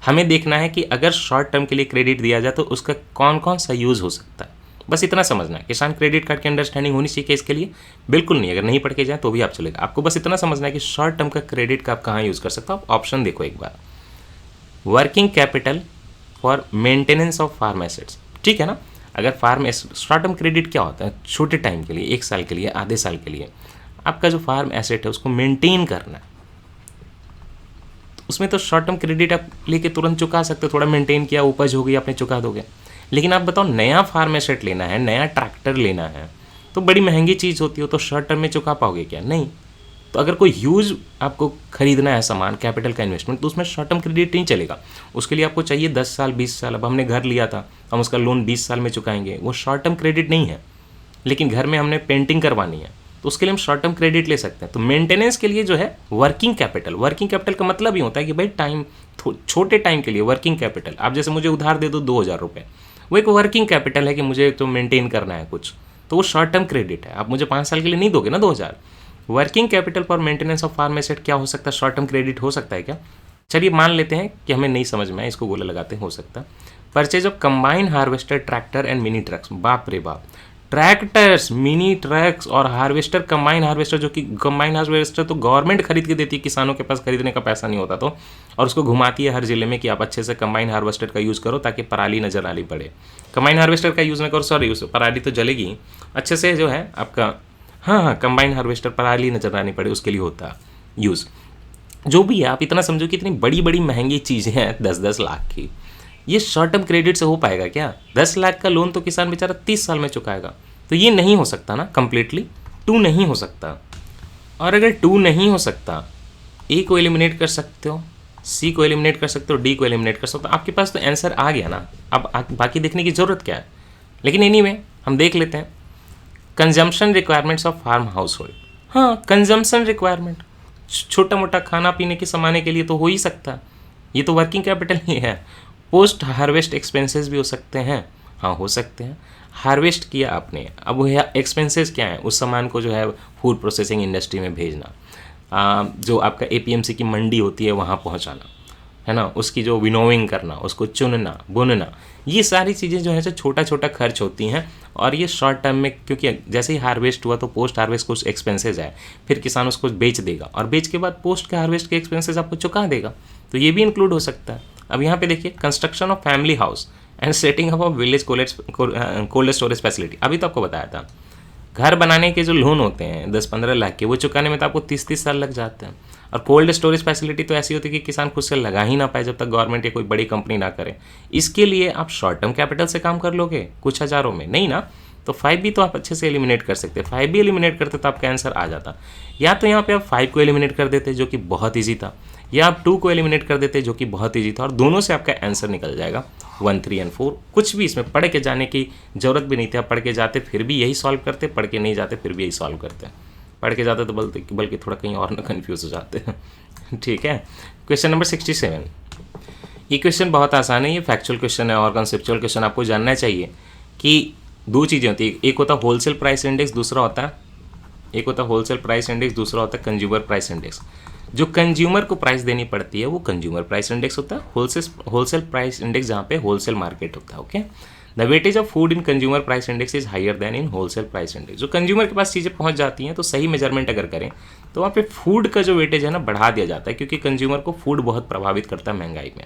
हमें देखना है कि अगर शॉर्ट टर्म के लिए क्रेडिट दिया जाए तो उसका कौन कौन सा यूज़ हो सकता है, बस इतना समझना है। किसान क्रेडिट कार्ड की अंडरस्टैंडिंग होनी चाहिए इसके लिए, बिल्कुल नहीं, अगर नहीं पढ़ के जाए तो भी आप चलेगा। आपको बस इतना समझना है कि शॉर्ट टर्म का क्रेडिट का आप कहाँ यूज़ कर सकते हो। आप ऑप्शन देखो एक बार, working capital for maintenance of farm assets, ठीक है ना। अगर फार्म शॉर्ट टर्म क्रेडिट क्या होता है, छोटे टाइम के लिए, 1 साल के लिए, आधे साल के लिए, आपका जो फार्म एसेट है उसको मेंटेन करना है, उसमें तो शॉर्ट टर्म क्रेडिट आप लेके तुरंत चुका सकते हो, थोड़ा मेंटेन किया, उपज हो गई, आपने चुका दोगे। लेकिन आप बताओ नया फार्म एसेट लेना है, नया ट्रैक्टर लेना है, तो बड़ी महंगी चीज़ होती है, तो शॉर्ट टर्म में चुका पाओगे क्या? नहीं। तो अगर कोई ह्यूज आपको खरीदना है सामान, कैपिटल का इन्वेस्टमेंट, तो उसमें शॉर्ट टर्म क्रेडिट नहीं चलेगा। उसके लिए आपको चाहिए 10 साल 20 साल। अब हमने घर लिया था, हम उसका लोन 20 साल में चुकाएंगे, वो शॉर्ट टर्म क्रेडिट नहीं है। लेकिन घर में हमने पेंटिंग करवानी है तो उसके लिए हम शॉर्ट टर्म क्रेडिट ले सकते हैं। तो मेंटेनेंस के लिए जो है वर्किंग कैपिटल का मतलब ही होता है कि भाई टाइम, छोटे टाइम के लिए वर्किंग कैपिटल। आप जैसे मुझे उधार दे दो 2000 रुपये, वो एक वर्किंग कैपिटल है कि मुझे तो मेंटेन करना है कुछ, तो वो शॉर्ट टर्म क्रेडिट है। आप मुझे 5 साल के लिए नहीं दोगे ना 2000। Working capital for maintenance of farm asset क्या हो सकता है? शॉर्ट टर्म क्रेडिट हो सकता है क्या? चलिए मान लेते हैं कि हमें नहीं समझ में आया, इसको गोला लगाते हैं, हो सकता है। Purchase of combine harvester, tractor and mini trucks. बाप रे बाप, ट्रैक्टर्स, मिनी ट्रक्स और हार्वेस्टर, कंबाइन हार्वेस्टर, जो कि कंबाइन हार्वेस्टर तो गवर्नमेंट खरीद के देती है, किसानों के पास खरीदने का पैसा नहीं होता, तो और उसको घुमाती है हर जिले में कि आप अच्छे से कंबाइन हार्वेस्टर का यूज़ करो ताकि पराली नजर आनी पड़े। कंबाइन हार्वेस्टर का यूज़ ना करो, सॉरी, पराली तो जलेगी, अच्छे से जो है आपका, हाँ, कंबाइन हार्वेस्टर, पराली नजर आनी पड़े, उसके लिए होता है यूज़। जो भी है, आप इतना समझो कि इतनी बड़ी बड़ी महंगी चीज़ें हैं 10-10 लाख की, ये शॉर्ट टर्म क्रेडिट से हो पाएगा क्या? 10 लाख का लोन तो किसान बेचारा 30 साल में चुकाएगा, तो ये नहीं हो सकता ना, कंप्लीटली 2 नहीं हो सकता। और अगर 2 नहीं हो सकता, ए को एलिमिनेट कर सकते हो, सी को एलिमिनेट कर सकते हो, डी को एलिमिनेट कर सकते हो, आपके पास तो आंसर आ गया ना। अब बाकी देखने की ज़रूरत क्या है? लेकिन एनीवे हम देख लेते हैं। Consumption requirements of farm household, हाँ, कंजम्पशन रिक्वायरमेंट, छोटा मोटा खाना पीने के समाने के लिए तो हो ही सकता है, ये तो वर्किंग कैपिटल ही है। पोस्ट हार्वेस्ट एक्सपेंसेस भी हो सकते हैं, हाँ हो सकते हैं। हार्वेस्ट किया आपने, अब वो एक्सपेंसेस क्या है? उस सामान को जो है फूड प्रोसेसिंग इंडस्ट्री में भेजना। जो आपका एपीएमसी की मंडी होती है वहाँ पहुँचाना, है ना, उसकी जो विनोविंग करना, उसको चुनना, बुनना, ये सारी चीज़ें जो है सो छोटा छोटा खर्च होती हैं। और ये शॉर्ट टर्म में, क्योंकि जैसे ही हार्वेस्ट हुआ तो पोस्ट हार्वेस्ट कुछ एक्सपेंसेस है, फिर किसान उसको बेच देगा और बेच के बाद पोस्ट के हार्वेस्ट के एक्सपेंसेस आपको चुका देगा, तो ये भी इंक्लूड हो सकता है। अब यहाँ पे देखिए, construction of family house and setting up of village cold storage facility, अभी तो आपको बताया था। घर बनाने के जो लोन होते हैं 10-15 लाख के, वो चुकाने में तो आपको 30-30 साल लग जाते हैं। और कोल्ड स्टोरेज फैसिलिटी तो ऐसी होती है कि किसान खुद से लगा ही ना पाए जब तक गवर्नमेंट या कोई बड़ी कंपनी ना करे। इसके लिए आप शॉर्ट टर्म कैपिटल से काम कर लोगे कुछ हज़ारों में, नहीं ना, तो 5B तो आप अच्छे से एलिमिनेट कर सकते हैं। 5B एलिमिनेट करते तो आपका आंसर आ जाता। या तो यहाँ पे आप 5 को एलिमिनेट कर देते जो कि बहुत ईजी था, या आप 2 को एलिमिनेट कर देते जो कि बहुत ईजी था, और दोनों से आपका आंसर निकल जाएगा 1, 3 और 4। कुछ भी इसमें पढ़ के जाने की जरूरत भी नहीं थी, आप पढ़ के जाते फिर भी यही सॉल्व करते, पढ़ के नहीं जाते फिर भी यही सॉल्व करते। पढ़ के जाते तो बल्कि थोड़ा कहीं और ना कन्फ्यूज हो जाते हैं। ठीक है, क्वेश्चन नंबर 67। ये क्वेश्चन बहुत आसान है, ये फैक्चुअल क्वेश्चन है और कॉन्सेप्चुअल क्वेश्चन। आपको जानना चाहिए कि दो चीज़ें होती है, एक होता है होलसेल प्राइस इंडेक्स, दूसरा होता है होलसेल प्राइस इंडेक्स, दूसरा होता है कंज्यूमर प्राइस इंडेक्स। जो कंज्यूमर को प्राइस देनी पड़ती है वो कंज्यूमर प्राइस इंडेक्स होता है। होलसेल प्राइस इंडेक्स जहाँ पे होलसेल मार्केट होता है। Okay, the weightage of food in consumer price index is higher than in wholesale price index. जो कंज्यूमर के पास चीज़ें पहुँच जाती हैं तो सही मेजरमेंट अगर करें तो वहाँ पे फूड का जो वेटेज है ना बढ़ा दिया जाता है, क्योंकि कंज्यूमर को फूड बहुत प्रभावित करता है महंगाई में।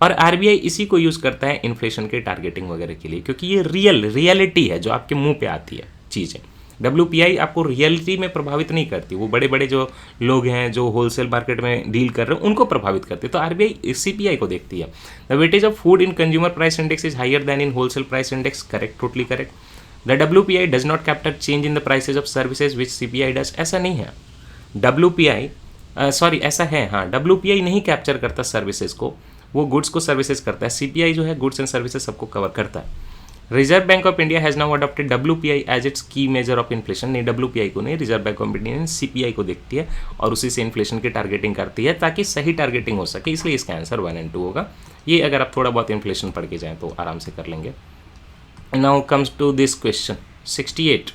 और आरबीआई इसी को यूज़ करता है इन्फ्लेशन के टारगेटिंग वगैरह के लिए, क्योंकि ये रियलिटी है जो आपके मुंह पे आती है चीज़ें। WPI आपको रियलिटी में प्रभावित नहीं करती, वो बड़े बड़े जो लोग हैं जो होलसेल मार्केट में डील कर रहे हैं उनको प्रभावित करती है। तो आरबीआई CPI को देखती है। The weightage of food in consumer price index is higher than in wholesale price index. Correct, totally correct. The WPI does not capture change in the prices of services which CPI does. ऐसा नहीं है, ऐसा है, हाँ, WPI नहीं capture करता services को, वो गुड्स को सर्विसेज करता है। CPI जो है गुड्स एंड सर्विसेज सबको कवर करता है। Reserve bank of India has now adopted WPI as its key measure of inflation. नहीं, WPI को नहीं, रिजर्व बैंक ऑफ इंडिया ने CPI को देखती है और उसी से इन्फ्लेशन की टारगेटिंग करती है ताकि सही टारगेटिंग हो सके, इसलिए इसका आंसर 1 और 2 होगा। ये अगर आप थोड़ा बहुत इन्फ्लेशन पढ़ के जाएँ तो आराम से कर लेंगे। Now comes to this question 68।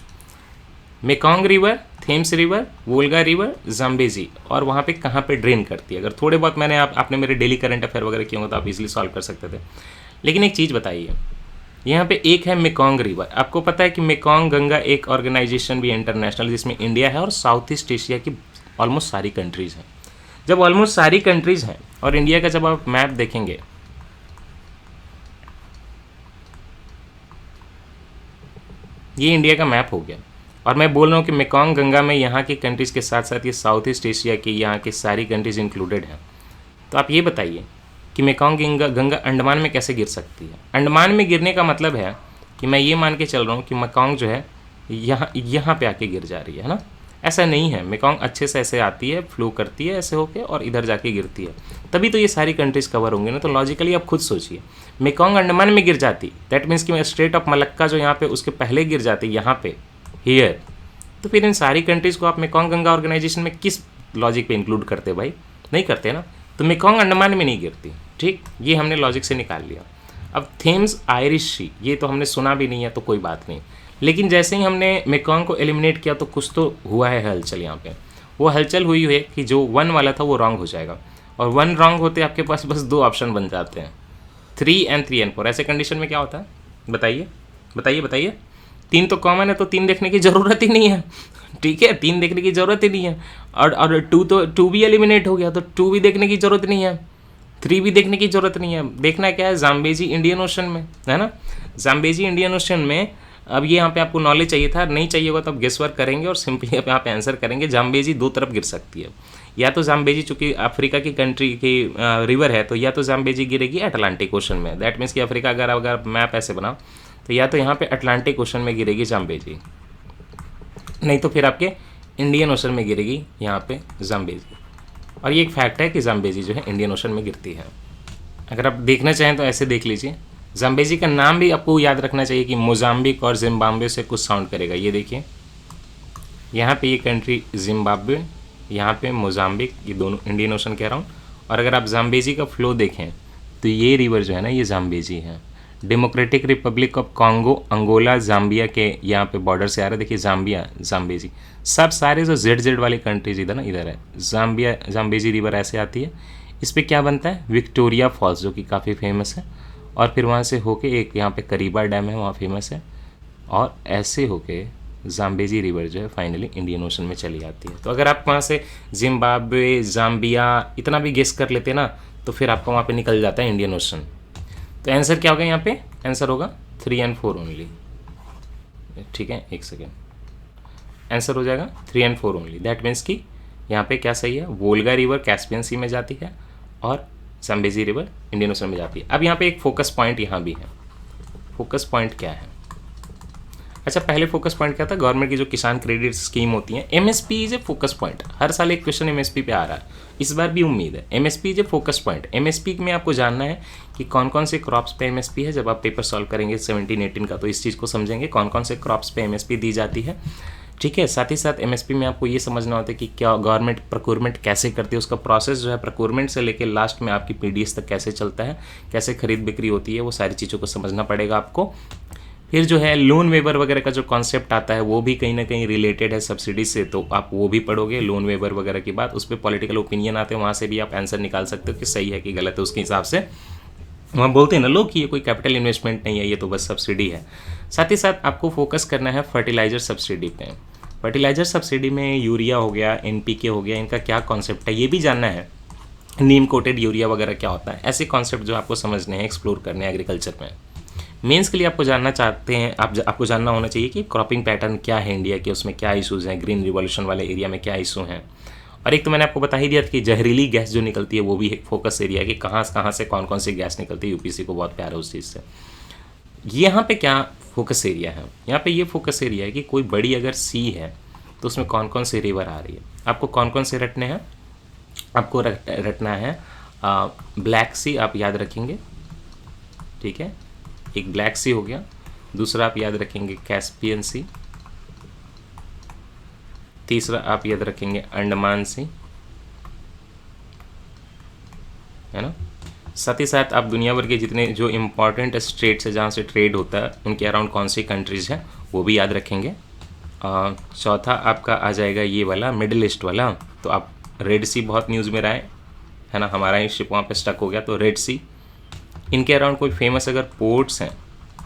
Mekong river, Thames river, Volga river, Zambezi, और वहाँ पे कहाँ पे ड्रेन करती है। अगर थोड़े बहुत आपने मेरे डेली करंट अफेयर वगैरह किए होंगे तो आप इजीली सॉल्व कर सकते थे। लेकिन एक चीज़ बताइए, यहाँ पे एक है मेकॉन्ग रिवर। आपको पता है कि मेकॉन्ग गंगा एक ऑर्गेनाइजेशन भी है इंटरनेशनल, जिसमें इंडिया है और साउथ ईस्ट एशिया की ऑलमोस्ट सारी कंट्रीज़ हैं। जब ऑलमोस्ट सारी कंट्रीज़ हैं और इंडिया का जब आप मैप देखेंगे, ये इंडिया का मैप हो गया, और मैं बोल रहा हूँ कि मेकॉन्ग गंगा में यहाँ की कंट्रीज़ के साथ साथ ये साउथ ईस्ट एशिया की यहाँ की सारी कंट्रीज़ इंक्लूडेड हैं। तो आप ये बताइए कि मेकॉन्ग गंगा अंडमान में कैसे गिर सकती है। अंडमान में गिरने का मतलब है कि मैं ये मान के चल रहा हूँ कि मेकॉन्ग जो है यहाँ पे आके गिर जा रही है ना। ऐसा नहीं है, मेकॉन्ग अच्छे से ऐसे आती है, फ्लो करती है ऐसे होके और इधर जाके गिरती है, तभी तो ये सारी कंट्रीज़ कवर होंगे ना। तो लॉजिकली आप खुद सोचिए, मेकॉन्ग अंडमान में गिर जाती, दैट मीन्स कि स्ट्रेट ऑफ मलक्का जो यहाँ पे उसके पहले गिर जाती यहाँ पे हियर, तो फिर इन सारी कंट्रीज़ को आप मेकॉन्ग गंगा ऑर्गेनाइजेशन में किस लॉजिक पे इंक्लूड करते भाई? नहीं करते ना। तो मेकॉन्ग अंडमान में नहीं गिरती, ठीक, ये हमने लॉजिक से निकाल लिया। अब थेम्स आयरिश सी, ये तो हमने सुना भी नहीं है तो कोई बात नहीं, लेकिन जैसे ही हमने मेकॉन्ग को एलिमिनेट किया तो कुछ तो हुआ है हलचल। यहाँ पे वो हलचल हुई है कि जो 1 वाला था वो रॉन्ग हो जाएगा, और 1 रॉन्ग होते आपके पास बस 2 ऑप्शन बन जाते हैं, 3 and 3 and 4। ऐसे कंडीशन में क्या होता है बताइए बताइए बताइए। 3 तो कॉमन है तो 3 देखने की ज़रूरत ही नहीं है, ठीक है, 3 देखने की ज़रूरत ही नहीं है। और 2 भी एलिमिनेट हो गया तो 2 भी देखने की ज़रूरत नहीं है, 3 भी देखने की ज़रूरत नहीं है। देखना क्या है, जाम्बेजी इंडियन ओशन में है ना, जाम्बेजी इंडियन ओशन में। अब ये यहाँ पे आपको नॉलेज चाहिए था, नहीं चाहिए होगा तो आप गेस वर्क करेंगे और सिंपली आप यहाँ पे आंसर करेंगे। जाम्बेजी 2 तरफ गिर सकती है, या तो जाम्बेजी चूँकि अफ्रीका की कंट्री की रिवर है तो या तो जाम्बेजी गिरेगी अटलांटिक ओशन में, दैट मीन्स कि अफ्रीका अगर मैप ऐसे बना तो या तो यहाँ पे अटलांटिक ओशन में गिरेगी जाम्बेजी, नहीं तो फिर आपके इंडियन ओशन में गिरेगी यहाँ पे जाम्बेजी। और ये एक फैक्ट है कि जाम्बेजी जो है इंडियन ओशन में गिरती है। अगर आप देखना चाहें तो ऐसे देख लीजिए, जाम्बेजी का नाम भी आपको याद रखना चाहिए कि मोजाम्बिक और जिम्बाब्वे से कुछ साउंड करेगा। ये देखिए यहाँ पे ये कंट्री जिम्बाब्वे, यहाँ पे मोजाम्बिक, ये दोनों इंडियन ओशन कह रहा हूँ। और अगर आप जाम्बेजी का फ्लो देखें तो ये रिवर जो है ना ये जाम्बेजी है, democratic republic of Congo, Angola, Zambia के यहाँ पे बॉर्डर से आ रहा है। देखिए जाम्बिया, जाम्बेजी, सब सारे जो जेड जेड वाली कंट्रीज इधर ना, इधर है जाम्बिया, जाम्बेजी रिवर ऐसे आती है। इस पर क्या बनता है, विक्टोरिया फॉल्स, जो कि काफ़ी फेमस है। और फिर वहाँ से होके एक यहाँ पे करीबा डैम है, वहाँ फेमस है। और ऐसे होके जाम्बेजी रिवर जो है फाइनली इंडियन ओशन में चली जाती है। तो अगर आप वहाँ से जिम्बाब्वे, जाम्बिया इतना भी गेस कर लेते ना, तो फिर आपका वहाँ पे निकल जाता है इंडियन ओशन। तो आंसर क्या होगा यहाँ पे, आंसर होगा 3 और 4 ओनली। ठीक है, एक सेकेंड, आंसर हो जाएगा 3 और 4 ओनली। दैट मीन्स कि यहाँ पे क्या सही है, वोल्गा रिवर कैस्पियन सी में जाती है और जाम्बेजी रिवर इंडियन ओशन में जाती है। अब यहाँ पे एक फोकस पॉइंट यहाँ भी है। फोकस पॉइंट क्या है, अच्छा पहले फोकस पॉइंट क्या था, गवर्नमेंट की जो किसान क्रेडिट स्कीम होती है, MSP is a focus point. हर साल एक क्वेश्चन एमएसपी पे आ रहा है, इस बार भी उम्मीद है। MSP is a focus point. MSP में आपको जानना है कि कौन कौन से क्रॉप्स पे एमएसपी है। जब आप पेपर सॉल्व करेंगे 17-18 का, तो इस चीज़ को समझेंगे कौन कौन से क्रॉप्स पे एमएसपी दी जाती है। ठीक है, साथ ही साथ एमएसपी में आपको ये समझना होता है कि क्या गवर्नमेंट प्रोक्योरमेंट कैसे करती है, उसका प्रोसेस जो है प्रोक्योरमेंट से लेकर लास्ट में आपकी पीडीएस तक कैसे चलता है, कैसे खरीद बिक्री होती है, वो सारी चीज़ों को समझना पड़ेगा आपको। फिर जो है लोन वेवर वगैरह का जो कॉन्सेप्ट आता है वो भी कहीं ना कहीं रिलेटेड है सब्सिडी से, तो आप वो भी पढ़ोगे लोन वेवर वगैरह की बात। उस पर पॉलिटिकल ओपिनियन आते हैं, वहाँ से भी आप आंसर निकाल सकते हो कि सही है कि गलत है, उसके हिसाब से वहाँ बोलते हैं ना लोग कि ये कोई कैपिटल इन्वेस्टमेंट नहीं है, ये तो बस सब्सिडी है। साथ ही साथ आपको फोकस करना है फर्टिलाइजर सब्सिडी पे। फर्टिलाइजर सब्सिडी में यूरिया हो गया, एनपीके हो गया, इनका क्या कॉन्सेप्ट है ये भी जानना है। नीम कोटेड यूरिया वगैरह क्या होता है, ऐसे कॉन्सेप्ट जो आपको समझने हैं, एक्सप्लोर करने हैं एग्रीकल्चर में। मेंस के लिए आपको जानना चाहते हैं, आपको जानना होना चाहिए कि क्रॉपिंग पैटर्न क्या है इंडिया के, उसमें क्या इशूज़ हैं, ग्रीन रिवॉल्यूशन वाले एरिया में क्या इशू हैं। और एक तो मैंने आपको बता ही दिया था कि जहरीली गैस जो निकलती है वो भी एक फोकस एरिया है कि कहाँ से कौन कौन सी गैस निकलती है। यूपीसी को बहुत प्यार है उस चीज़ से। यहाँ पे क्या फोकस एरिया है, यहाँ पे ये फोकस एरिया है कि कोई बड़ी अगर सी है तो उसमें कौन कौन से रिवर आ रही है। आपको कौन कौन से रटने हैं, आपको रटना है ब्लैक सी, आप याद रखेंगे। ठीक है, एक ब्लैक सी हो गया, दूसरा आप याद रखेंगे कैस्पियन सी, तीसरा आप याद रखेंगे अंडमान सी, है ना। साथ ही साथ आप दुनिया भर के जितने जो इम्पोर्टेंट स्टेट्स है जहाँ से ट्रेड होता है उनके अराउंड कौन सी कंट्रीज़ हैं वो भी याद रखेंगे। चौथा आपका आ जाएगा ये वाला मिडिल ईस्ट वाला, तो आप रेड सी बहुत न्यूज़ में रहा है ना, हमारा ही शिप वहाँ पे स्टक हो गया, तो रेड सी। इनके अराउंड कोई फेमस अगर पोर्ट्स हैं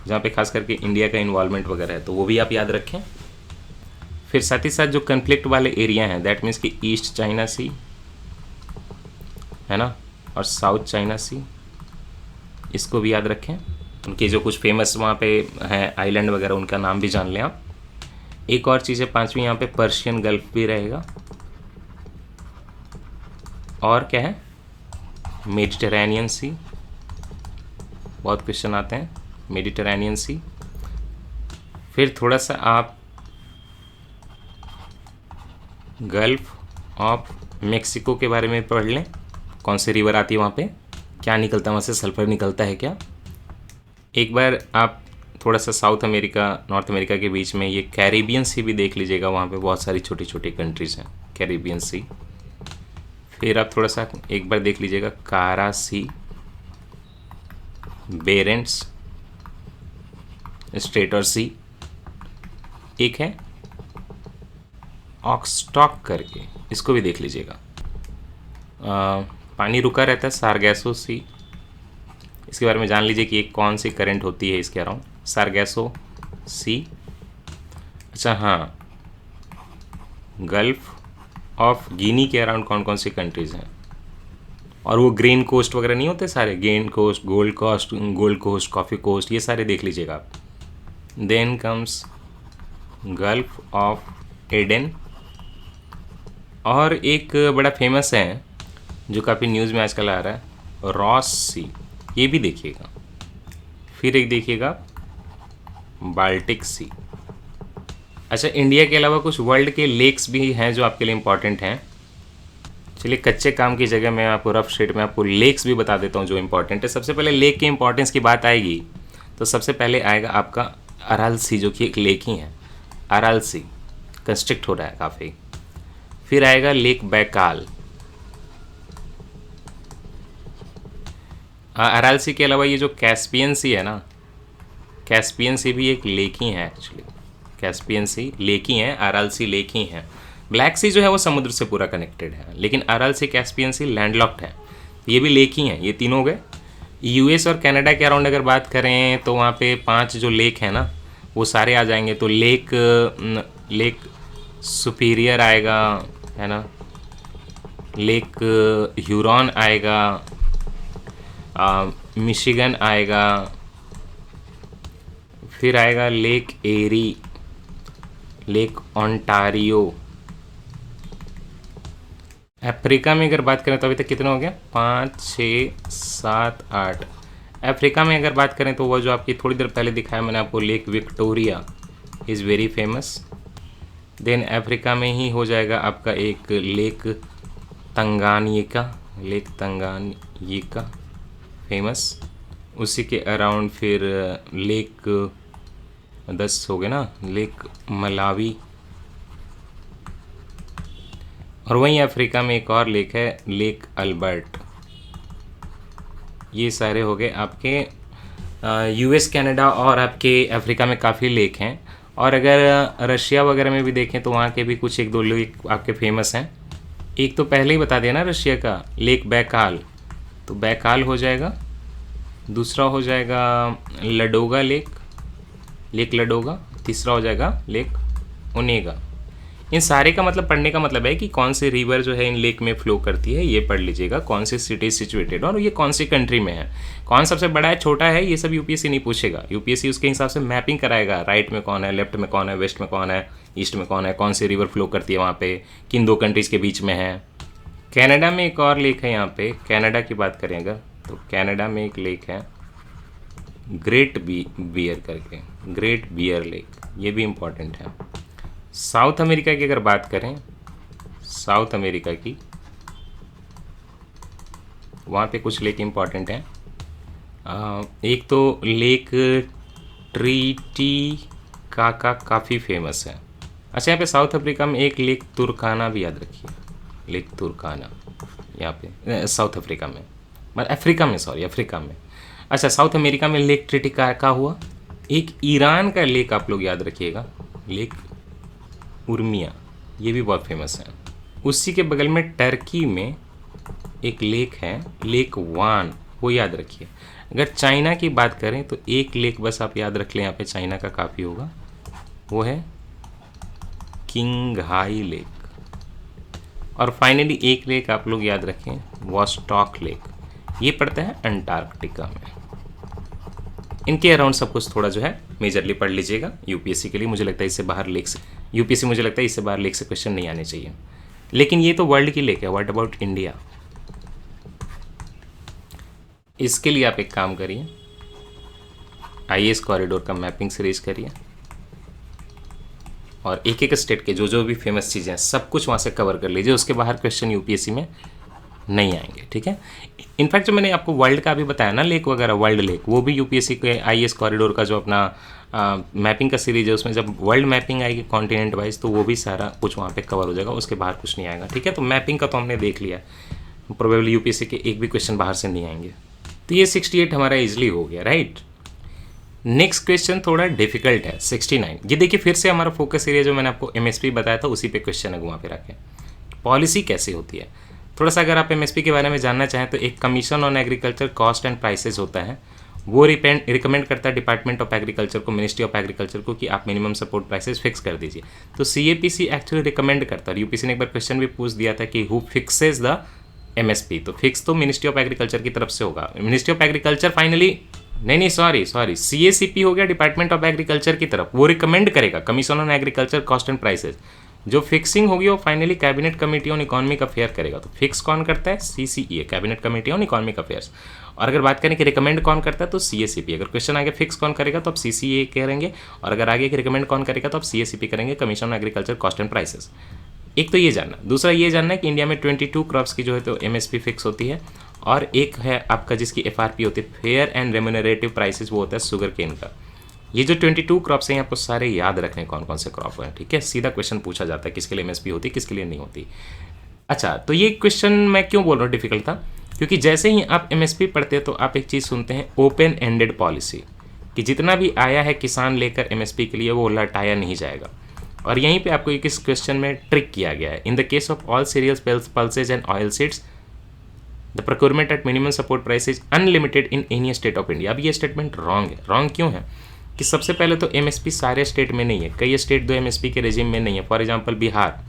जहाँ पे खास करके इंडिया का इन्वॉल्वमेंट वगैरह है तो वो भी आप याद रखें। फिर साथ ही साथ जो कन्फ्लिक्ट वाले एरिया हैं दैट मीन्स कि ईस्ट चाइना सी, है ना, और साउथ चाइना सी, इसको भी याद रखें। उनके जो कुछ फेमस वहाँ पे हैं आइलैंड वगैरह उनका नाम भी जान लें आप। एक और चीज़ है पांचवी, यहाँ पे पर्शियन गल्फ भी रहेगा, और क्या है मेडिटेरेनियन सी, बहुत क्वेश्चन आते हैं मेडिटेरेनियन सी। फिर थोड़ा सा आप गल्फ ऑफ मेक्सिको के बारे में पढ़ लें, कौन सी रिवर आती है वहाँ पे, क्या निकलता है वहाँ से, सल्फर निकलता है क्या। एक बार आप थोड़ा सा साउथ अमेरिका नॉर्थ अमेरिका के बीच में ये कैरिबियन सी भी देख लीजिएगा, वहाँ पे बहुत सारी छोटी छोटी कंट्रीज़ हैं कैरिबियन सी। फिर आप थोड़ा सा एक बार देख लीजिएगा कारा सी, बेरेंट्स स्ट्रेटर सी, एक है ऑक्सटॉक करके, इसको भी देख लीजिएगा। पानी रुका रहता है सारगैसो सी, इसके बारे में जान लीजिए कि एक कौन सी करंट होती है इसके अराउंड, सारगैसो सी। अच्छा हाँ, गल्फ ऑफ गिनी के अराउंड कौन कौन सी कंट्रीज़ हैं, और वो ग्रीन कोस्ट वगैरह नहीं होते सारे, green coast, gold coast, coffee coast, ये सारे देख लीजिएगा आप। Then comes gulf of Aden, और एक बड़ा फेमस है जो काफ़ी न्यूज़ में आजकल आ रहा है रॉस सी, ये भी देखिएगा। फिर एक देखिएगा बाल्टिक सी। अच्छा, इंडिया के अलावा कुछ वर्ल्ड के लेक्स भी हैं जो आपके लिए इम्पॉर्टेंट हैं। चलिए कच्चे काम की जगह मैं आपको रफ शेड में आपको लेक्स भी बता देता हूँ जो इम्पोर्टेंट है। सबसे पहले लेक के इंपॉर्टेंस की बात आएगी तो सबसे पहले आएगा आपका अराल सी, जो कि एक लेक ही है। अराल सी कंस्ट्रक्ट हो रहा है काफ़ी। फिर आएगा लेक बैकाल। अराल सी के अलावा ये जो कैस्पियन सी है ना, कैस्पियन सी भी एक लेक ही है एक्चुअली, कैस्पियन सी लेक ही है, अराल सी लेक ही है। ब्लैक सी जो है वो समुद्र से पूरा कनेक्टेड है, लेकिन अराल सी कैस्पियन सी लैंडलॉक्ड है, ये भी लेक ही हैं। ये तीनों हो गए। यूएस और कनाडा के अराउंड अगर बात करें तो वहाँ पे 5 जो लेक हैं ना वो सारे आ जाएंगे। तो लेक सुपीरियर आएगा, है ना, लेक ह्यूरॉन आएगा, मिशिगन आएगा, फिर आएगा लेक एरी, लेक ओंटारियो। अफ्रीका में अगर बात करें तो अभी तक कितने हो गया, 5 6 7 8। अफ्रीका में अगर बात करें तो वो जो आपकी थोड़ी देर पहले दिखाया मैंने आपको, lake Victoria is very famous. Then Africa में ही हो जाएगा आपका एक lake Tanganyika, lake Tanganyika famous. उसी के अराउंड फिर लेक 10 हो गए ना, लेक मलावी। और वहीं अफ्रीका में एक और लेक है, लेक अल्बर्ट। ये सारे हो गए आपके यूएस कनाडा और आपके अफ्रीका में काफ़ी लेक हैं। और अगर रशिया वगैरह में भी देखें तो वहाँ के भी कुछ 1 2 लेक आपके फेमस हैं। एक तो पहले ही बता दिया ना रशिया का, लेक बैकाल, तो बैकाल हो जाएगा। दूसरा हो जाएगा लडोगा लेक, लेक लडोगा। तीसरा हो जाएगा लेक ओनेगा। इन सारे का मतलब पढ़ने का मतलब है कि कौन सी रिवर जो है इन लेक में फ्लो करती है, ये पढ़ लीजिएगा, कौन सी सिटी सिचुएटेड और ये कौन सी कंट्री में है, कौन सबसे बड़ा है छोटा है, ये सब यूपीएससी नहीं पूछेगा। यूपीएससी उसके हिसाब से मैपिंग कराएगा, राइट में कौन है, लेफ्ट में कौन है, वेस्ट में कौन है, ईस्ट में कौन है, कौन सी रिवर फ्लो करती है वहाँ पे, किन 2 कंट्रीज़ के बीच में है। कनाडा में एक और लेक है, यहाँ पे कनाडा की बात करेंगे तो कनाडा में एक लेक है ग्रेट बियर करके, ग्रेट बियर लेक, ये भी इम्पॉर्टेंट है। साउथ अमेरिका की अगर बात करें, साउथ अमेरिका की वहाँ पे कुछ लेक इम्पॉर्टेंट हैं। एक तो लेक ट्रीटी का काफ़ी फेमस है। अच्छा, यहाँ पे साउथ अफ्रीका में एक लेक तुर्काना भी याद रखिए, लेक तुर्काना यहाँ पे साउथ अफ्रीका में, मतलब अफ्रीका में, सॉरी अफ्रीका में। अच्छा, साउथ अमेरिका में लेक ट्रिटिका का हुआ। एक ईरान का लेक आप लोग याद रखिएगा, लेक उर्मिया, ये भी बहुत फेमस है। उसी के बगल में टर्की में एक लेक है, लेक वान, वो याद रखिए। अगर चाइना की बात करें तो एक लेक बस आप याद रख लें, यहाँ पे चाइना का काफ़ी होगा, वो है किंगहाई लेक। और फाइनली एक लेक आप लोग याद रखें, वॉस्टॉक लेक, ये पड़ता है अंटार्कटिका में। इनके अराउंड सब कुछ थोड़ा जो है मेजरली पढ़ लीजिएगा यूपीएससी के लिए। मुझे लगता है इससे बाहर लेक से यूपीएससी मुझे लगता है इससे बाहर लेक से क्वेश्चन नहीं आने चाहिए। लेकिन ये तो वर्ल्ड की लेक है, व्हाट अबाउट इंडिया? इसके लिए आप एक काम करिए, आईएएस कॉरिडोर का मैपिंग सीरीज करिए और एक एक स्टेट के जो जो भी फेमस चीज़ें हैं सब कुछ वहाँ से कवर कर लीजिए। उसके बाहर क्वेश्चन यूपीएससी में नहीं आएंगे, ठीक है। इनफैक्ट जो मैंने आपको वर्ल्ड का भी बताया ना, लेक वगैरह, वर्ल्ड लेक, वो भी यूपीएससी के आईएएस कॉरिडोर का जो अपना मैपिंग का सीरीज है उसमें जब वर्ल्ड मैपिंग आएगी कॉन्टिनेंट वाइज तो वो भी सारा कुछ वहाँ पे कवर हो जाएगा, उसके बाहर कुछ नहीं आएगा, ठीक है। तो मैपिंग का तो हमने देख लिया, प्रोबेबली यूपीएससी के एक भी क्वेश्चन बाहर से नहीं आएंगे। तो ये 68 हमारा ईजिली हो गया, राइट। नेक्स्ट क्वेश्चन थोड़ा डिफिकल्ट है, 69। ये देखिए फिर से हमारा फोकस एरिया जो मैंने आपको एमएसपी बताया था उसी पे क्वेश्चन है घुमा फिरा के। पॉलिसी कैसे होती है, थोड़ा सा अगर आप एमएसपी के बारे में जानना चाहें तो एक commission on agriculture cost and prices होता है, वो रिकमेंड करता है डिपार्टमेंट ऑफ एग्रीकल्चर को, मिनिस्ट्री ऑफ एग्रीकल्चर को कि आप मिनिमम सपोर्ट प्राइसेस फिक्स कर दीजिए। तो सीएपीसी एक्चुअली रिकमेंड करता है। यूपीसी ने एक बार क्वेश्चन भी पूछ दिया था कि हु फिक्सेज द एमएसपी, तो फिक्स तो मिनिस्ट्री ऑफ एग्रीकल्चर की तरफ से होगा। मिनिस्ट्री ऑफ एग्रीकल्चर फाइनली नहीं सॉरी सीएसीपी हो गया डिपार्टमेंट ऑफ एग्रीकल्चर की तरफ, वो रिकमेंड करेगा commission on agriculture cost and prices. जो फिक्सिंग होगी वो finally cabinet committee on economic affair करेगा। तो फिक्स कौन करता है? CCEA, cabinet committee on economic affairs. और अगर बात करें कि रिकमेंड कौन करता है तो सीएसीपी। अगर क्वेश्चन आगे फिक्स कौन करेगा तो आप सीसीईए करेंगे, और अगर आगे कि रिकमेंड कौन करेगा तो आप सीएसीपी करेंगे, commission on agriculture cost and prices. एक तो ये जानना, दूसरा ये जानना है कि इंडिया में 22 क्रॉप्स की जो है तो एमएसपी फिक्स होती है, और एक है आपका जिसकी एफआरपी होती है, फेयर एंड रेम्यूनरेटिव प्राइसेस, वो होता है शुगर केन का। ये जो 22 क्रॉप्स हैं आपको सारे याद रखने कौन कौन से क्रॉप हैं, ठीक है। सीधा क्वेश्चन पूछा जाता है किसके लिए एमएसपी होती है किसके लिए नहीं होती। अच्छा, तो ये क्वेश्चन मैं क्यों बोल रहा हूँ डिफिकल्ट था, क्योंकि जैसे ही आप एमएसपी पढ़ते हैं तो आप एक चीज़ सुनते हैं, ओपन एंडेड पॉलिसी। कि जितना भी आया है किसान लेकर एमएसपी के लिए वो लौटाया नहीं जाएगा। और यहीं पे आपको इस क्वेश्चन में ट्रिक किया गया है। In the case of all cereals, pulses and oil seeds the procurement at minimum support price is unlimited in any state of India. अब ये स्टेटमेंट रॉन्ग है। रॉन्ग क्यों है कि सबसे पहले तो एमएसपी सारे स्टेट में नहीं है, कई स्टेट दो एमएसपी के रेजिम में नहीं है। फॉर एग्जांपल बिहार,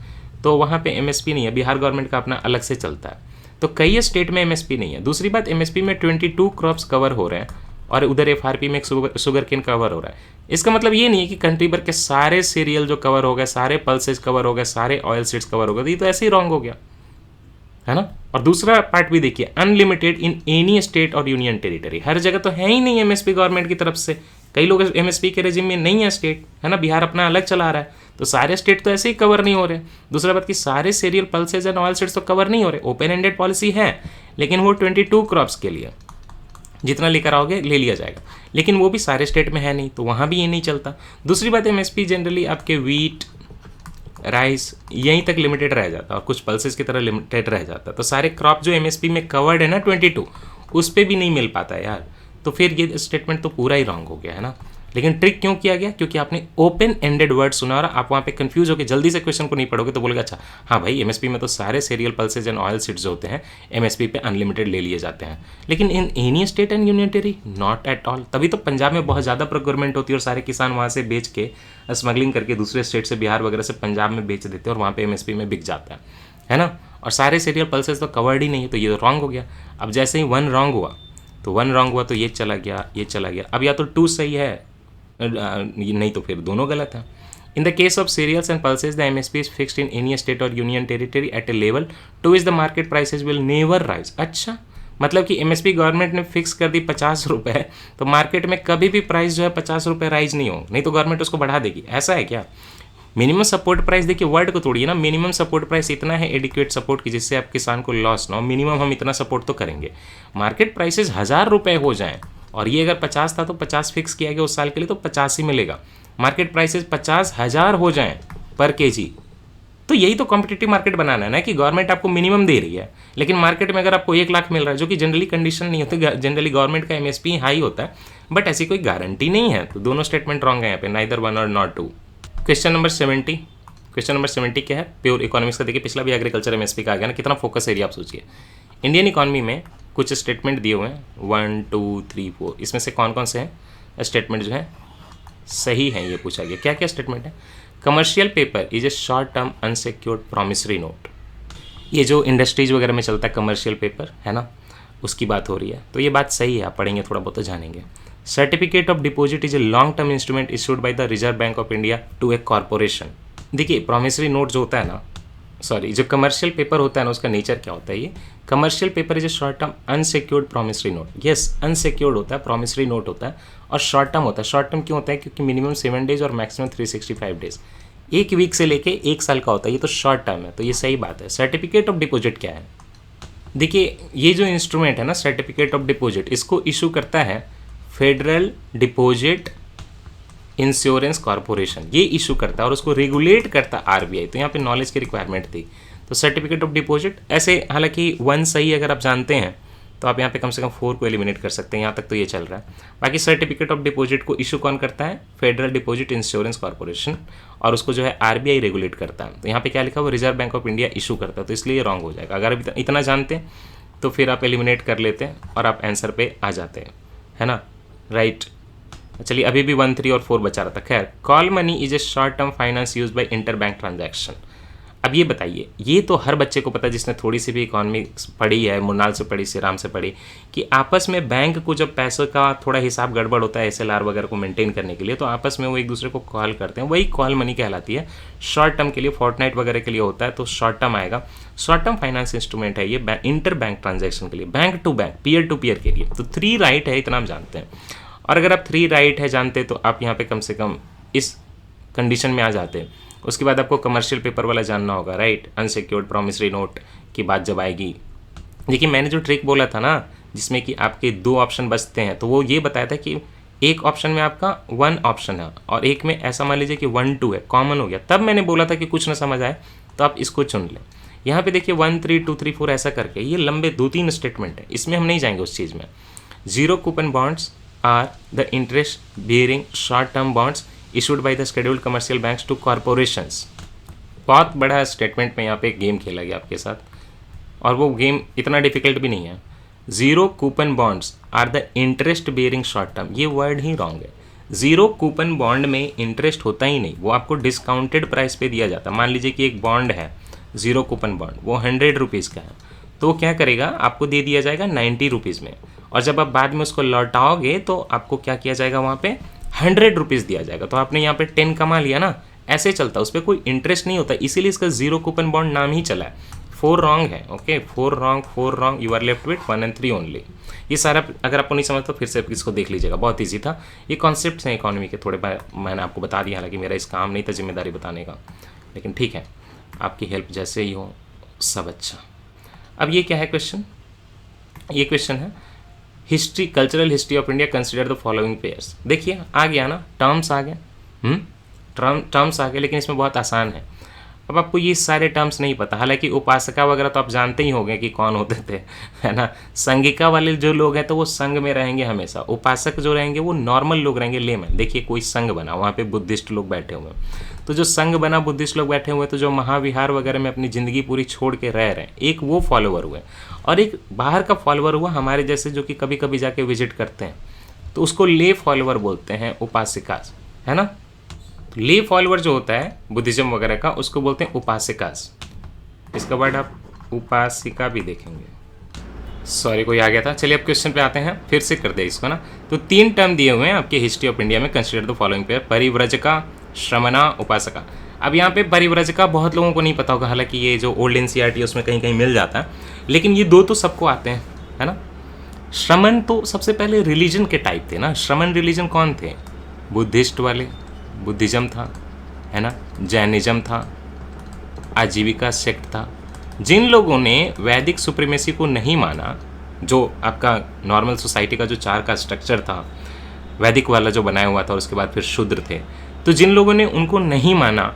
तो वहाँ पे एमएसपी नहीं है, बिहार गवर्नमेंट का अपना अलग से चलता है, तो कई स्टेट में एमएसपी नहीं है। दूसरी बात, एमएसपी में 22 क्रॉप्स कवर हो रहे हैं और उधर एफआरपी में एक शुगर केन कवर हो रहा है। इसका मतलब ये नहीं है कि कंट्री भर के सारे सीरियल जो कवर हो गए, सारे पल्सेज कवर हो गए, सारे ऑयल सीड्स कवर हो गए, तो ये तो ऐसे ही रॉन्ग हो गया है ना। और दूसरा पार्ट भी देखिए, unlimited in any state or union territory, हर जगह तो है ही नहीं एमएसपी गवर्नमेंट की तरफ से, कई लोग एमएसपी के रेजिम में नहीं है स्टेट, है ना, बिहार अपना अलग चला रहा है, तो सारे स्टेट तो ऐसे ही कवर नहीं हो रहे। दूसरा बात कि सारे serial, pulses and oil seeds तो कवर नहीं हो रहे, ओपन एंडेड पॉलिसी है, लेकिन वो 22 क्रॉप्स के लिए जितना लेकर आओगे ले लिया जाएगा, लेकिन वो भी सारे स्टेट में है नहीं, तो वहाँ भी ये नहीं चलता। दूसरी बात, एमएसपी जनरली आपके वीट, राइस यहीं तक लिमिटेड रह जाता है और कुछ पल्सेस की तरह लिमिटेड रह जाता है, तो सारे क्रॉप जो एमएसपी में कवर्ड है ना 22, उस पर भी नहीं मिल पाता है यार, तो फिर ये स्टेटमेंट तो पूरा ही रॉन्ग हो गया है ना। लेकिन ट्रिक क्यों किया गया, क्योंकि आपने ओपन एंडेड वर्ड सुना और आप वहाँ पे कंफ्यूज होकर जल्दी से क्वेश्चन को नहीं पढ़ोगे तो बोलेगा अच्छा हाँ भाई एमएसपी में तो सारे serial, pulses and oil seeds जो होते हैं एमएसपी पे अनलिमिटेड ले लिए जाते हैं, लेकिन in any state and union territory not at all. तभी तो पंजाब में बहुत ज़्यादा प्रोक्योरमेंट होती है और सारे किसान वहाँ से बेच के स्मगलिंग करके दूसरे स्टेट से, बिहार वगैरह से पंजाब में बेच देते हैं और वहाँ पे एमएसपी में बिक जाता है ना। और सारे सीरियल, पल्सेज तो कवर्ड ही नहीं है, तो ये तो रॉन्ग हो गया। अब जैसे ही 1 रॉन्ग हुआ तो 1 रॉन्ग हुआ तो ये चला गया, ये चला गया। अब या तो 2 सही है नहीं तो फिर दोनों गलत है। In the case of cereals and pulses the MSP is fixed in any state or union territory at a level to which the market prices will never rise. अच्छा, मतलब कि एमएसपी गवर्नमेंट ने फिक्स कर दी 50 रुपये, तो market में कभी भी प्राइस जो है 50 रुपये राइज नहीं हो, नहीं तो गवर्नमेंट उसको बढ़ा देगी, ऐसा है क्या। मिनिमम सपोर्ट प्राइस देखिए, वर्ड को तोड़िए ना, मिनिमम सपोर्ट प्राइस इतना है एडिक्वेट सपोर्ट की जिससे आप किसान को लॉस ना हो, मिनिमम हम इतना सपोर्ट तो करेंगे। मार्केट प्राइसेस 1000 रुपये हो जाएं और ये अगर 50 था तो 50 फिक्स किया गया उस साल के लिए, तो 50 ही मिलेगा। मार्केट प्राइसेस 50,000 हो जाएं पर केजी, तो यही तो कॉम्पिटिटिव मार्केट बनाना है ना, कि गवर्नमेंट आपको मिनिमम दे रही है, लेकिन मार्केट में अगर आपको 1 लाख मिल रहा है, जो कि जनरली कंडीशन नहीं होती, जनरली गवर्नमेंट का एमएसपी हाई होता है, बट ऐसी कोई गारंटी नहीं है। तो दोनों स्टेटमेंट रॉन्ग है यहाँ पे, नाइदर 1 और not 2। Question number 70, question number 70 क्या है, प्योर इकोनॉमिक्स का। देखिए पिछला भी एग्रीकल्चर एमएसपी का आ गया ना, कितना फोकस एरिया आप सोचिए। इंडियन इकोनॉमी में कुछ स्टेटमेंट दिए हुए हैं 1 2 3 4, इसमें से कौन कौन से हैं स्टेटमेंट जो है सही है, ये पूछा गया। क्या क्या स्टेटमेंट है। Commercial paper is a short term unsecured promissory note, ये जो इंडस्ट्रीज वगैरह में चलता है कमर्शियल पेपर है ना, उसकी बात हो रही है, तो ये बात सही है, आप पढ़ेंगे थोड़ा बहुत तो जानेंगे। Certificate of deposit is a long term instrument issued by the reserve bank of India to a corporation. देखिए प्रॉमिसरी नोट जो होता है ना, सॉरी जो कमर्शियल पेपर होता है ना, उसका नेचर क्या होता है, ये commercial paper is a short term unsecured promissory note. Yes, unsecured होता है, प्रॉमिसरी नोट होता है और शॉर्ट टर्म होता है। शॉर्ट टर्म क्यों होता है, क्योंकि मिनिमम 7 डेज और मैक्सिमम 365 डेज, 1 वीक से लेके 1 साल का होता है, ये तो शॉर्ट टर्म है, तो ये सही बात है। सर्टिफिकेट ऑफ डिपॉजिट क्या है, देखिए ये जो इंस्ट्रूमेंट है ना सर्टिफिकेट ऑफ डिपॉजिट, इसको इशू करता है फेडरल डिपॉजिट इंश्योरेंस कॉर्पोरेशन, ये इशू करता है और उसको रेगुलेट करता है आरबीआई। तो यहाँ पे नॉलेज की रिक्वायरमेंट थी, तो सर्टिफिकेट ऑफ डिपॉजिट ऐसे, हालांकि 1 सही अगर आप जानते हैं तो आप यहाँ पे कम से कम 4 को एलिमिनेट कर सकते हैं, यहाँ तक तो ये चल रहा है। बाकी सर्टिफिकेट ऑफ डिपॉजिट को इशू कौन करता है, फेडरल डिपॉजिट इंश्योरेंस कॉर्पोरेशन, और उसको जो है आरबीआई रेगुलेट करता है। तो यहाँ पे क्या लिखा हुआ, reserve bank of India issue करता है, तो इसलिए रॉन्ग हो जाएगा। अगर आप इतना जानते हैं तो फिर आप एलिमिनेट कर लेते हैं और आप आंसर पे आ जाते हैं, है ना, राइट। चलिए अभी भी 1 3 और 4 बचा रहा था। खैर, call money is a short term finance use by inter bank transaction. अब ये बताइए, ये तो हर बच्चे को पता है जिसने थोड़ी सी भी इकोनॉमिक्स पढ़ी है, मुरनाल से पढ़ी, श्रीराम से पढ़ी, कि आपस में बैंक को जब पैसों का थोड़ा हिसाब गड़बड़ होता है एसएलआर वगैरह को मेंटेन करने के लिए, तो आपस में वो एक दूसरे को कॉल करते हैं, वही कॉल मनी कहलाती है। शॉर्ट टर्म के लिए, फोर्टनाइट वगैरह के लिए होता है, तो शॉर्ट टर्म आएगा। शॉर्ट टर्म फाइनेंस इंस्ट्रूमेंट है ये इंटर बैंक ट्रांजेक्शन के लिए, bank to bank, peer to peer के लिए। तो 3 राइट है, इतना हम जानते हैं। और अगर आप 3 राइट है जानते तो आप यहाँ पे कम से कम इस कंडीशन में आ जाते। उसके बाद आपको कमर्शियल पेपर वाला जानना होगा, राइट, अनसिक्योर्ड प्रॉमिसरी नोट की बात जब आएगी। देखिए मैंने जो ट्रिक बोला था ना, जिसमें कि आपके 2 ऑप्शन बचते हैं, तो वो ये बताया था कि एक ऑप्शन में आपका 1 ऑप्शन है और एक में ऐसा मान लीजिए कि 1 2 है, कॉमन हो गया। तब मैंने बोला था कि कुछ ना समझ आए तो आप इसको चुन लें। यहाँ पे देखिए 1 3 2 3 4 ऐसा करके ये लंबे 2-3 स्टेटमेंट है, इसमें हम नहीं जाएंगे उस चीज़ में। 0 coupon bonds are the interest bearing short term bonds issued by the scheduled commercial banks to corporations. बहुत बड़ा स्टेटमेंट में यहाँ पे एक गेम खेला गया आपके साथ, और वो गेम इतना डिफिकल्ट भी नहीं है। Zero coupon bonds are the interest bearing short term, ये वर्ड ही रॉन्ग है। जीरो कूपन बॉन्ड में इंटरेस्ट होता ही नहीं, वो आपको डिस्काउंटेड प्राइस पे दिया जाता है। मान लीजिए कि एक बॉन्ड है जीरो कूपन बॉन्ड, वो 100 रुपीज़ का है, तो वो क्या करेगा, आपको दे दिया जाएगा 90 रुपीज़ में, और जब आप बाद में उसको लौटाओगे तो आपको क्या किया जाएगा, वहाँ पे 100 रुपीज़ दिया जाएगा। तो आपने यहाँ पे 10 कमा लिया ना, ऐसे चलता है, उस पर कोई इंटरेस्ट नहीं होता, इसीलिए इसका जीरो कूपन बॉन्ड नाम ही चला है। 4 रॉन्ग है, okay, 4 wrong, you are left with 1 and 3 only. ये सारा अगर आपको नहीं समझ तो फिर से इसको देख लीजिएगा, बहुत ईजी था। ये कॉन्सेप्ट्स हैं इकोनॉमी के, थोड़े मैंने आपको बता दिया, हालांकि मेरा इस काम नहीं था जिम्मेदारी बताने का, लेकिन ठीक है, आपकी हेल्प जैसे ही हो सब अच्छा। अब ये क्या है क्वेश्चन, ये क्वेश्चन है history, cultural history of India consider the following pairs. देखिए आ गया ना, टर्म्स आ गए, टर्म्स आ गए, लेकिन इसमें बहुत आसान है। अब आपको ये सारे टर्म्स नहीं पता, हालांकि उपासका वगैरह तो आप जानते ही होंगे कि कौन होते थे, है ना। संगिका वाले जो लोग हैं तो वो संघ में रहेंगे हमेशा, उपासक जो रहेंगे वो नॉर्मल लोग रहेंगे, लेमैन। देखिए कोई संघ बना, वहाँ पे बुद्धिस्ट लोग बैठे हुए हैं, तो जो संघ बना, बुद्धिस्ट लोग बैठे हुए हैं, तो जो महाविहार वगैरह में अपनी ज़िंदगी पूरी छोड़ के रह रहे हैं, एक वो फॉलोवर हुए, और एक बाहर का फॉलोवर हुआ हमारे जैसे, जो कि कभी कभी जाके विजिट करते हैं, तो उसको ले फॉलोवर बोलते हैं, उपासिका, है ना। ले फॉलोवर जो होता है बुद्धिज्म वगैरह का, उसको बोलते हैं उपासिकास। इसका वर्ड आप उपासिका भी देखेंगे। सॉरी कोई आ गया था, चलिए अब क्वेश्चन पे आते हैं, फिर से कर दे इसको ना। तो 3 टर्म दिए हुए हैं आपके हिस्ट्री ऑफ इंडिया में, कंसिडर द फॉलोइंग पेयर, परिव्रजका, श्रमणा, उपासका। अब यहाँ पे परिव्रजका बहुत लोगों को नहीं पता होगा, हालांकि ये जो ओल्ड एनसीईआरटी उसमें कहीं कहीं मिल जाता है, लेकिन ये दो तो सबको आते हैं, है ना। श्रमण तो सबसे पहले रिलीजन के टाइप थे ना, श्रमण रिलीजन कौन थे, बुद्धिस्ट वाले, बुद्धिज्म था, है ना, जैनिज्म था, आजीविका सेक्ट था। जिन लोगों ने वैदिक सुप्रीमेसी को नहीं माना, जो आपका नॉर्मल सोसाइटी का जो 4 का स्ट्रक्चर था, वैदिक वाला जो बनाया हुआ था, और उसके बाद फिर शूद्र थे, तो जिन लोगों ने उनको नहीं माना,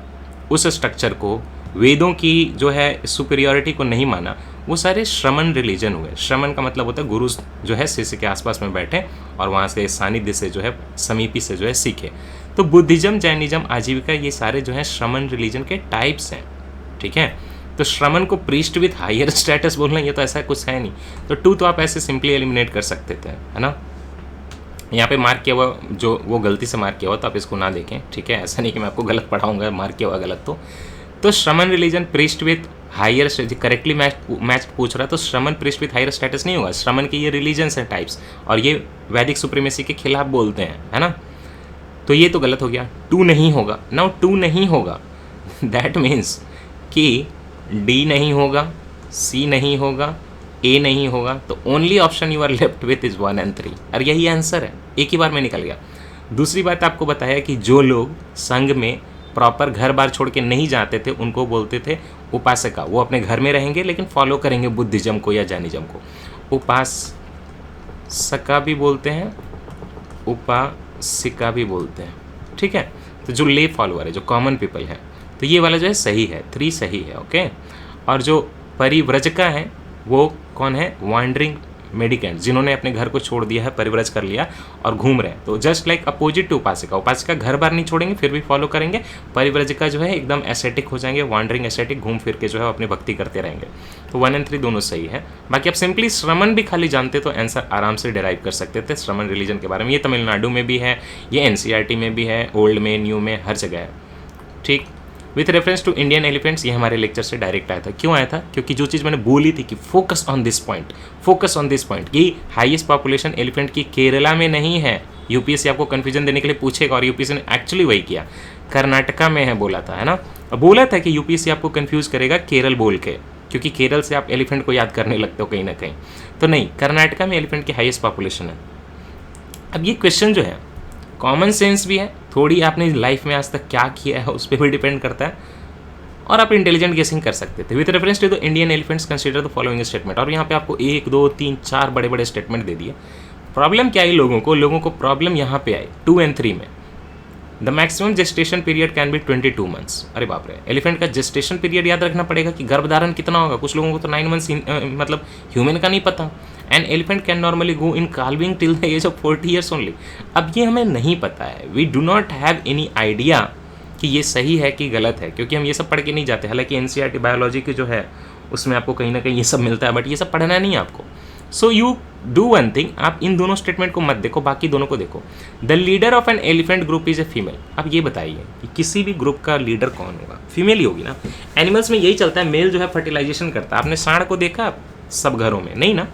उस स्ट्रक्चर को, वेदों की जो है सुपीरियरिटी को नहीं माना, वो सारे श्रमण रिलीजन हुए। श्रमण का मतलब होता है गुरु जो है शिष्य के आसपास में बैठे और वहाँ से सानिध्य से जो है, समीपी से जो है सीखे। तो बुद्धिज्म, जैनिज्म, आजीविका, ये सारे जो है श्रमण रिलीजन के टाइप्स हैं, ठीक है। तो श्रमण को प्रीस्ट विथ हायर स्टेटस बोलना, ये तो ऐसा कुछ है नहीं। तो 2 तो आप ऐसे सिंपली एलिमिनेट कर सकते थे, है ना। यहाँ पे मार्क किया हुआ, जो वो गलती से मार्क किया हुआ, तो आप इसको ना देखें, ठीक है। ऐसा नहीं कि मैं आपको गलत पढ़ाऊंगा, मार्क किया हुआ गलत तो Shramana religion priest with higher, correctly match पूछ रहा है, तो श्रमण प्रीस्ट विथ हायर स्टेटस नहीं होगा। श्रमण के ये रिलीजन्स हैं, टाइप्स, और ये वैदिक सुप्रीमेसी के खिलाफ बोलते हैं, है ना। तो ये तो गलत हो गया, 2 नहीं होगा। नाउ 2 नहीं होगा, दैट मीन्स कि डी नहीं होगा, सी नहीं होगा, ए नहीं होगा, तो only option you are left with is 1 and 3, और यही आंसर है, एक ही बार में निकल गया। दूसरी बात आपको बताया कि जो लोग संघ में प्रॉपर घर बार छोड़ के नहीं जाते थे, उनको बोलते थे उपासका। वो अपने घर में रहेंगे लेकिन फॉलो करेंगे बुद्धिज्म को या जैनिज्म को, उपासका भी बोलते हैं, उपासिका भी बोलते हैं, ठीक है। तो जो ले फॉलोअर है, जो कॉमन पीपल है, तो ये वाला जो है सही है, 3 सही है, ओके। और जो परिव्रजका है वो कौन है, वांडरिंग मेडिकेंट, जिन्होंने अपने घर को छोड़ दिया है, परिव्रज कर लिया और घूम रहे हैं। तो जस्ट लाइक अपोजिट टू उपासिका, उपासिका घर बार नहीं छोड़ेंगे फिर भी फॉलो करेंगे, परिव्रजिका जो है एकदम एसेटिक हो जाएंगे, वांडरिंग एसेटिक, घूम फिर के जो है अपनी भक्ति करते रहेंगे। तो 1 and 3 दोनों सही है। बाकी आप सिंपली श्रमण भी खाली जानते तो आंसर आराम से डिराइव कर सकते थे श्रमण रिलीजन के बारे में। ये तमिलनाडु में भी है, ये एनसीईआरटी में भी है, ओल्ड में, न्यू में, हर जगह है, ठीक। With reference to Indian elephants, ये हमारे लेक्चर से डायरेक्ट आया था। क्यों आया था, क्योंकि जो चीज़ मैंने बोली थी कि focus on this point, focus on this point, कि हाईएस्ट पॉपुलेशन एलिफेंट की केरला में नहीं है। यूपीएससी आपको कन्फ्यूजन देने के लिए पूछेगा, और यूपीएससी ने एक्चुअली वही किया, कर्नाटका में है बोला था, है ना। बोला था कि यूपीएससी आपको कन्फ्यूज करेगा केरल बोल के, क्योंकि केरल से आप एलिफेंट को याद करने लगते हो कहीं ना कहीं, तो नहीं, कर्नाटका में एलिफेंट की हाईएस्ट पॉपुलेशन है। अब ये क्वेश्चन जो है कॉमन सेंस भी है, थोड़ी आपने लाइफ में आज तक क्या किया है उस पर भी डिपेंड करता है, और आप इंटेलिजेंट गेसिंग कर सकते थे। With reference to the Indian elephants consider the following statement, और यहाँ पे आपको 1 2 3 4 बड़े बड़े स्टेटमेंट दे दिए। प्रॉब्लम क्या आई लोगों को प्रॉब्लम यहाँ पे आई 2 and 3 में। The maximum gestation period can be 22 months. अरे बाप रे, एलिफेंट का जेस्टेशन पीरियड याद रखना पड़ेगा कि गर्भधारण कितना होगा। कुछ लोगों को तो 9 मंथ्स मतलब ह्यूमन का नहीं पता। And elephant can normally go in calving till the age of 40 years only. अब ये हमें नहीं पता है, we do not have any idea कि ये सही है कि गलत है, क्योंकि हम ये सब पढ़ के नहीं जाते। हालांकि एनसीईआरटी बायोलॉजी की जो है उसमें आपको कहीं ना कहीं ये सब मिलता है, बट ये सब पढ़ना नहीं है आपको। So you do one thing, आप इन दोनों स्टेटमेंट को मत देखो, बाकी दोनों को देखो। The leader of an elephant group is a female. अब ये बताइए कि किसी भी ग्रुप का लीडर कौन होगा? फीमेल ही होगी ना। एनिमल्स में यही चलता है, मेल जो है फर्टिलाइजेशन करता है। आपने सांड को देखा सब घरों में? नहीं ना।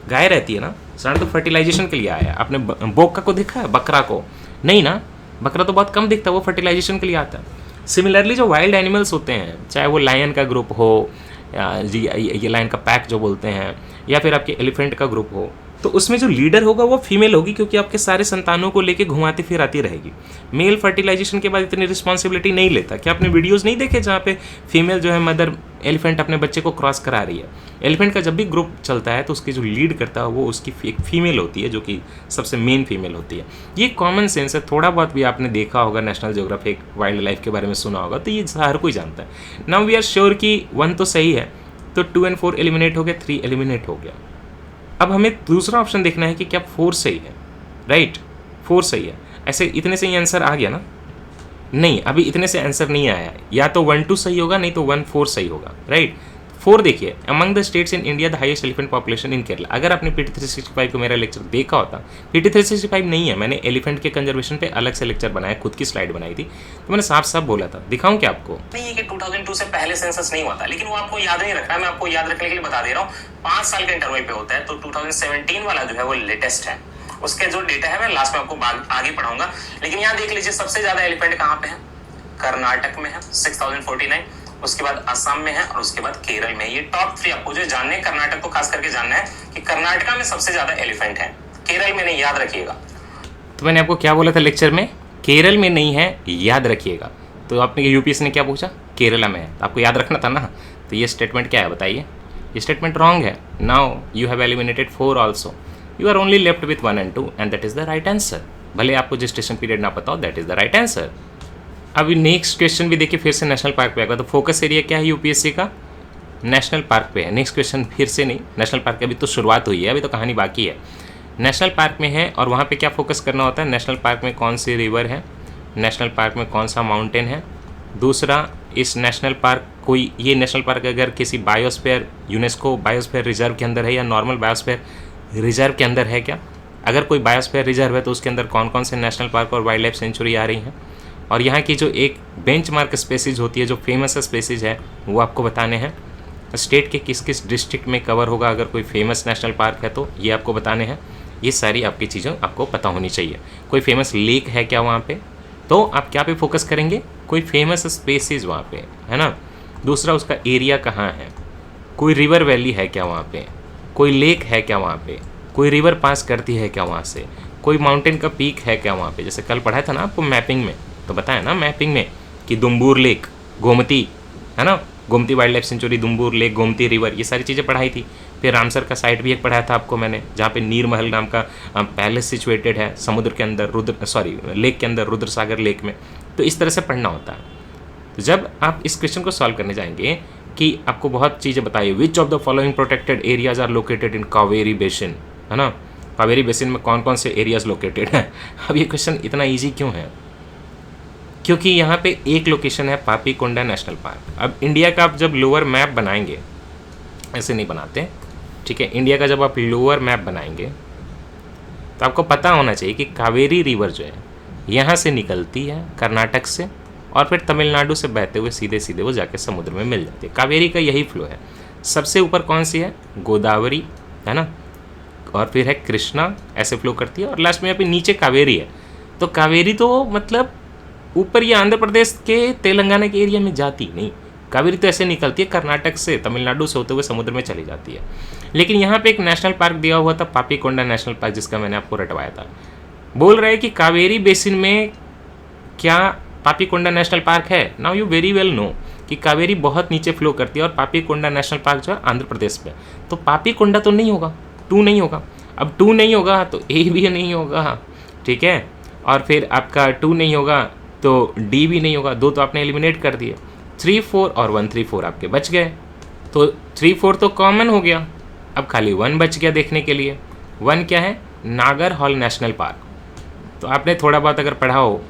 गाय रहती है ना, सांड तो फर्टिलाइजेशन के लिए आया है। आपने बोका को देखा है? बकरा को? नहीं ना, बकरा तो बहुत कम दिखता है, वो फर्टिलाइजेशन के लिए आता है। सिमिलरली जो वाइल्ड एनिमल्स होते हैं, चाहे वो लायन का ग्रुप हो, ये लायन का पैक जो बोलते हैं, या फिर आपके एलिफेंट का ग्रुप हो, तो उसमें जो लीडर होगा वो फीमेल होगी, क्योंकि आपके सारे संतानों को लेके घुमाती फिराती रहेगी। मेल फर्टिलाइजेशन के बाद इतनी रिस्पॉन्सिबिलिटी नहीं लेता। क्या आपने वीडियोस नहीं देखे जहाँ पे फीमेल जो है मदर एलिफेंट अपने बच्चे को क्रॉस करा रही है? एलिफेंट का जब भी ग्रुप चलता है तो उसकी जो लीड करता है वो उसकी एक फीमेल होती है, जो कि सबसे मेन फीमेल होती है। ये कॉमन सेंस है, थोड़ा बहुत भी आपने देखा होगा, नेशनल ज्योग्राफिक वाइल्ड लाइफ के बारे में सुना होगा, तो ये हर कोई जानता है। नाउ वी आर श्योर कि 1 तो सही है, तो 2 और 4 एलिमिनेट हो गया, 3 एलिमिनेट हो गया। अब हमें दूसरा ऑप्शन देखना है कि क्या 4 सही है, राइट? 4 सही है। ऐसे इतने से ही आंसर आ गया ना? नहीं, अभी इतने से आंसर नहीं आया है। या तो 1 2 सही होगा, नहीं तो 1 4 सही होगा, राइट? 4 देखिए, among the states in India the highest elephant population in Kerala. अगर आपने पीटी 365 को मेरा लेक्चर देखा होता, पीटी 365 नहीं है, मैंने एलिफेंट के कंजर्वेशन पे अलग से लेक्चर बनाया, खुद की स्लाइड बनाई थी, तो मैंने साफ साफ बोला था। दिखाऊं क्या आपको? नहीं है कि 2002 से पहले सेंसस नहीं हुआ था, लेकिन वो आपको याद नहीं रखना है, मैं आपको याद रखने के लिए बता दे रहा हूँ। 5 साल के इंटरवल पे होता है, तो 2017 वाला जो है वो लेटेस्ट है। उसके जो डेटा है मैं लास्ट में आपको आगे पढ़ाऊंगा। लेकिन यहाँ देख लीजिए, सबसे ज्यादा एलिफेंट कहाँ पे है? कर्नाटक में है 6049, उसके बाद असम में है, और उसके बाद केरल में। ये टॉप 3 आपको जो जानने हैं, कर्नाटक को खास करके जानना है कि कर्नाटका में सबसे ज्यादा एलिफेंट है, केरल में नहीं, याद रखिएगा। तो मैंने आपको क्या बोला था लेक्चर में? केरल में नहीं है, याद रखिएगा। तो आपने यूपीएससी ने क्या पूछा? केरला में है, तो आपको याद रखना था ना। तो ये स्टेटमेंट क्या है बताइए? ये स्टेटमेंट रॉन्ग है। Now you have eliminated 4 also, you are only left with 1 and 2 and that is the right answer. भले आपको जेस्टेशन पीरियड ना पता हो, that is the right answer. अभी नेक्स्ट क्वेश्चन भी देखिए, फिर से नेशनल पार्क पे आएगा। तो फोकस एरिया क्या है यूपीएससी का? नेशनल पार्क पे है। नेक्स्ट क्वेश्चन फिर से नहीं, नेशनल पार्क की अभी तो शुरुआत हुई है, अभी तो कहानी बाकी है। नेशनल पार्क में है, और वहाँ पे क्या फोकस करना होता है? नेशनल पार्क में कौन सी रिवर है, नेशनल पार्क में कौन सा माउंटेन है। दूसरा, इस नेशनल पार्क कोई, ये नेशनल पार्क अगर किसी बायोस्फीयर, यूनेस्को बायोस्फीयर रिजर्व के अंदर है या नॉर्मल बायोस्फीयर रिजर्व के अंदर है क्या? अगर कोई बायोस्फीयर रिजर्व है तो उसके अंदर कौन कौन से नेशनल पार्क और वाइल्ड लाइफ सेंचुरी आ रही हैं, और यहाँ की जो एक बेंचमार्क स्पेसीज होती है, जो फेमस स्पेसीज है, वो आपको बताने हैं। स्टेट के किस किस डिस्ट्रिक्ट में कवर होगा अगर कोई फेमस नेशनल पार्क है, तो ये आपको बताने हैं। ये सारी आपकी चीज़ें आपको पता होनी चाहिए। कोई फेमस लेक है क्या वहाँ पे, तो आप क्या पे फोकस करेंगे? कोई फेमस स्पेसीज वहाँ पे है ना। दूसरा, उसका एरिया कहाँ है, कोई रिवर वैली है क्या वहाँ पे, कोई लेक है क्या वहाँ पे, कोई रिवर पास करती है क्या वहाँ से, कोई माउंटेन का पीक है क्या वहाँ पे। जैसे कल पढ़ाया था ना आपको मैपिंग में, तो बताया ना मैपिंग में कि दुम्बूर लेक, गोमती है ना, Gomti wild life sanctuary, Dumbur lake, Gomti river, ये सारी चीज़ें पढ़ाई थी। फिर रामसर का साइट भी एक पढ़ाया था आपको मैंने, जहाँ पे नीर महल नाम का पैलेस सिचुएटेड है समुद्र के अंदर, लेक के अंदर, रुद्र सागर लेक में। तो इस तरह से पढ़ना होता है। तो जब आप इस क्वेश्चन को सॉल्व करने जाएंगे कि आपको बहुत चीज़ें बताइए, which of the following protected areas are located in Kaveri basin, है ना, कावेरी बेसिन में कौन कौन से एरियाज लोकेटेड हैं। अब ये क्वेश्चन इतना ईजी क्यों है? क्योंकि यहाँ पे एक लोकेशन है पापीकोंडा नेशनल पार्क। अब इंडिया का आप जब लोअर मैप बनाएंगे, ऐसे नहीं बनाते, ठीक है, इंडिया का जब आप लोअर मैप बनाएंगे तो आपको पता होना चाहिए कि कावेरी रिवर जो है यहाँ से निकलती है कर्नाटक से, और फिर तमिलनाडु से बहते हुए सीधे सीधे वो जाके समुद्र में मिल जाती है। कावेरी का यही फ्लो है। सबसे ऊपर कौन सी है? गोदावरी, है ना, और फिर है कृष्णा, ऐसे फ्लो करती है, और लास्ट में यहाँ पे नीचे कावेरी है। तो कावेरी तो मतलब ऊपर ये आंध्र प्रदेश के तेलंगाना के एरिया में जाती नहीं, कावेरी तो ऐसे निकलती है कर्नाटक से, तमिलनाडु से होते हुए समुद्र में चली जाती है। लेकिन यहाँ पे एक नेशनल पार्क दिया हुआ था, पापीकोंडा नेशनल पार्क, जिसका मैंने आपको रटवाया था। बोल रहे हैं कि कावेरी बेसिन में क्या पापीकोंडा नेशनल पार्क है? Now you very well know कि कावेरी बहुत नीचे फ्लो करती है, और पापीकोंडा नेशनल पार्क जो है आंध्र प्रदेश में। तो पापीकोंडा तो नहीं होगा, 2 नहीं होगा। अब 2 नहीं होगा तो A भी नहीं होगा, ठीक है। और फिर आपका 2 नहीं होगा तो डी भी नहीं होगा, 2 तो आपने एलिमिनेट कर दिए, 3, 4 और 1, 3, 4 आपके बच गए। तो 3, 4 तो कॉमन हो गया, अब खाली 1 बच गया देखने के लिए। 1 क्या है? नागर हॉल नेशनल पार्क। तो आपने थोड़ा बहुत अगर पढ़ा हो,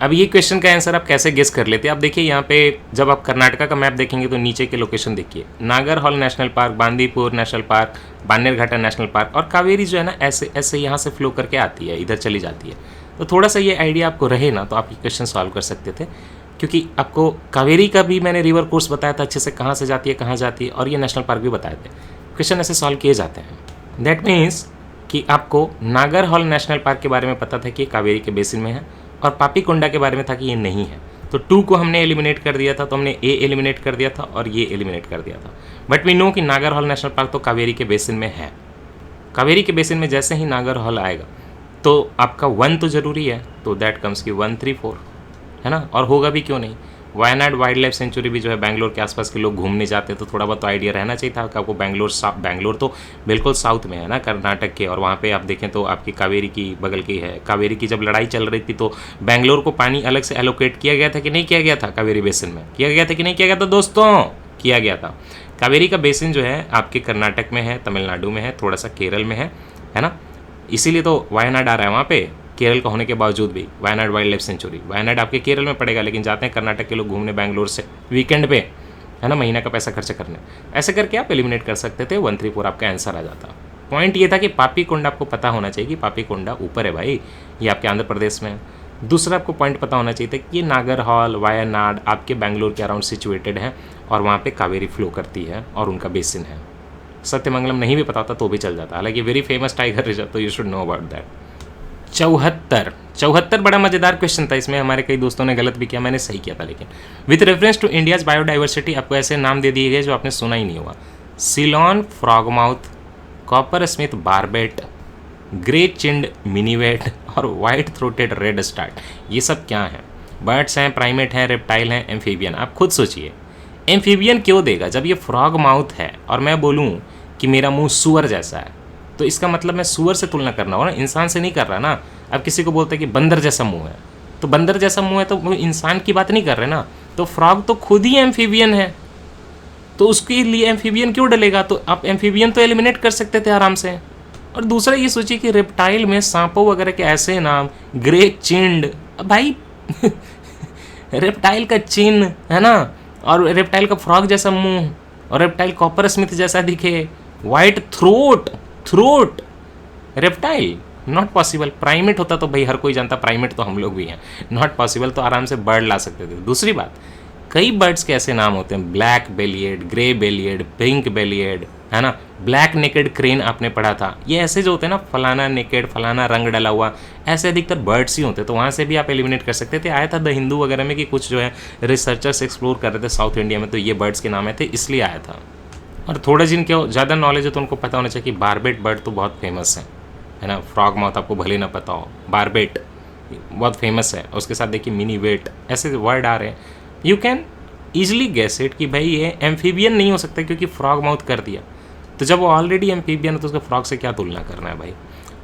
अब ये क्वेश्चन का आंसर आप कैसे गेस कर लेते हैं? आप देखिए यहाँ पे जब आप कर्नाटका का मैप देखेंगे तो नीचे के लोकेशन देखिए, Nagarhole national park, Bandipur national park, Bannerghatta national park, और कावेरी जो है ना ऐसे ऐसे यहाँ से फ्लो करके आती है, इधर चली जाती है। तो थोड़ा सा ये आइडिया आपको रहे ना तो आप ये क्वेश्चन सॉल्व कर सकते थे, क्योंकि आपको कावेरी का भी मैंने रिवर कोर्स बताया था अच्छे से, कहाँ से जाती है कहाँ जाती है, और ये नेशनल पार्क भी बताए थे। क्वेश्चन ऐसे सॉल्व किए जाते हैं। दैट मीन्स कि आपको नागर हॉल नेशनल पार्क के बारे में पता था कि कावेरी के बेसिन में है, और पापीकोंडा के बारे में था कि ये नहीं है। तो 2 को हमने एलिमिनेट कर दिया था, तो हमने ए एलिमिनेट कर दिया था और ये एलिमिनेट कर दिया था। बट वी नो कि नागर हॉल नेशनल पार्क तो कावेरी के बेसिन में है। कावेरी के बेसिन में जैसे ही नागर हॉल आएगा तो आपका 1 तो ज़रूरी है, तो दैट कम्स की 1, 3, 4 है ना, और होगा भी क्यों नहीं। वायनाड वाइल्ड लाइफ सेंचुरी भी जो है बैंगलोर के आसपास के लोग घूमने जाते हैं, तो थोड़ा बहुत तो आइडिया रहना चाहिए था कि आपको बैंगलोर तो बिल्कुल साउथ में है ना कर्नाटक के, और वहाँ पे आप देखें तो आपकी कावेरी की बगल की है। कावेरी की जब लड़ाई चल रही थी तो बैंगलोर को पानी अलग से एलोकेट किया गया था कि नहीं किया गया था? कावेरी बेसिन में किया गया था कि नहीं किया गया था दोस्तों? किया गया था। कावेरी का बेसिन जो है आपके कर्नाटक में है, तमिलनाडु में है, थोड़ा सा केरल में है ना, इसीलिए तो वायनाड आ रहा है वहाँ पे, केरल का होने के बावजूद भी। Wayanad wild life century, Wayanad आपके केरल में पड़ेगा, लेकिन जाते हैं कर्नाटक के लोग घूमने बैंगलोर से वीकेंड पे, है ना, महीना का पैसा खर्च करने। ऐसे करके आप एलिमिनेट कर सकते थे, 1, 3, 4 आपका आंसर आ जाता। पॉइंट ये था कि पापीकोंडा आपको पता होना चाहिए कि पापीकोंडा ऊपर है भाई, ये आपके आंध्र प्रदेश में है। दूसरा आपको पॉइंट पता होना चाहिए था कि ये नागर हॉल वायनाड आपके बैंगलोर के अराउंड सिचुएटेड है, और वहाँ पर कावेरी फ्लो करती है और उनका बेसिन है। सत्यमंगलम नहीं भी पता होता तो भी चल जाता, हालांकि वेरी फेमस टाइगर रिजर्व, तो you should know about that. 74 बड़ा मजेदार क्वेश्चन था, इसमें हमारे कई दोस्तों ने गलत भी किया, मैंने सही किया था। लेकिन with reference to India's biodiversity आपको ऐसे नाम दे दिए गए जो आपने सुना ही नहीं होगा। Ceylon frogmouth, coppersmith barbet, grey chinned minivet और वाइट थ्रोटेड रेड स्टार्ट। ये सब क्या है? बर्ड्स हैं, प्राइमेट हैं, रेप्टाइल हैं, एम्फीबियन। आप खुद सोचिए एम्फीबियन क्यों देगा जब ये फ्रॉग माउथ है और मैं बोलूँ कि मेरा मुंह सुअर जैसा है, तो इसका मतलब मैं सुअर से तुलना करना हो ना, इंसान से नहीं कर रहा ना। अब किसी को बोलते हैं कि बंदर जैसा मुंह है, तो बंदर जैसा मुंह है तो वो इंसान की बात नहीं कर रहे ना। तो फ्रॉग तो खुद ही एम्फीबियन है, तो उसके लिए एम्फीबियन क्यों डलेगा? तो आप एम्फीबियन तो एलिमिनेट कर सकते थे आराम से। और दूसरा ये सोचिए कि रेप्टाइल में सांपों वगैरह के ऐसे नाम, ग्रे चिंड, भाई रेप्टाइल का चिन्ह है ना, और रेप्टाइल का फ्रॉग जैसा मुंह, और रेप्टाइल कॉपर स्मिथ जैसा दिखे, white throat reptile, not possible. Primate होता तो भाई हर कोई जानता, प्राइमेट तो हम लोग भी हैं, नॉट पॉसिबल, तो आराम से बर्ड ला सकते थे। दूसरी बात, कई बर्ड्स के ऐसे नाम होते हैं, ब्लैक बेलियड, ग्रे बेलियड, पिंक बेलियड, है ना, ब्लैक नेकेड क्रेन आपने पढ़ा था। ये ऐसे जो होते हैं ना, फलाना नेकेड, फलाना रंग डला हुआ, ऐसे अधिकतर बर्ड्स ही होते, तो वहाँ से भी आप एलिमिनेट कर सकते थे। आया था द हिंदू वगैरह में कि कुछ जो है रिसर्चर्स एक्सप्लोर कर रहे थे साउथ इंडिया में, तो ये बर्ड्स के नाम आए थे, इसलिए आया था। और थोड़ा जिनके ज़्यादा नॉलेज है तो उनको पता होना चाहिए कि बारबेट बर्ड तो बहुत फेमस है ना, फ्रॉग माउथ आपको भले ना पता हो, बारबेट बहुत फेमस है। उसके साथ देखिए मिनी वेट, ऐसे वर्ड आ रहे हैं, you can easily guess it कि भाई ये एम्फीबियन नहीं हो सकता क्योंकि फ्रॉग माउथ कर दिया। तो जब वो ऑलरेडी एम्फीबियन है तो उसका फ्रॉग से क्या तुलना करना है भाई।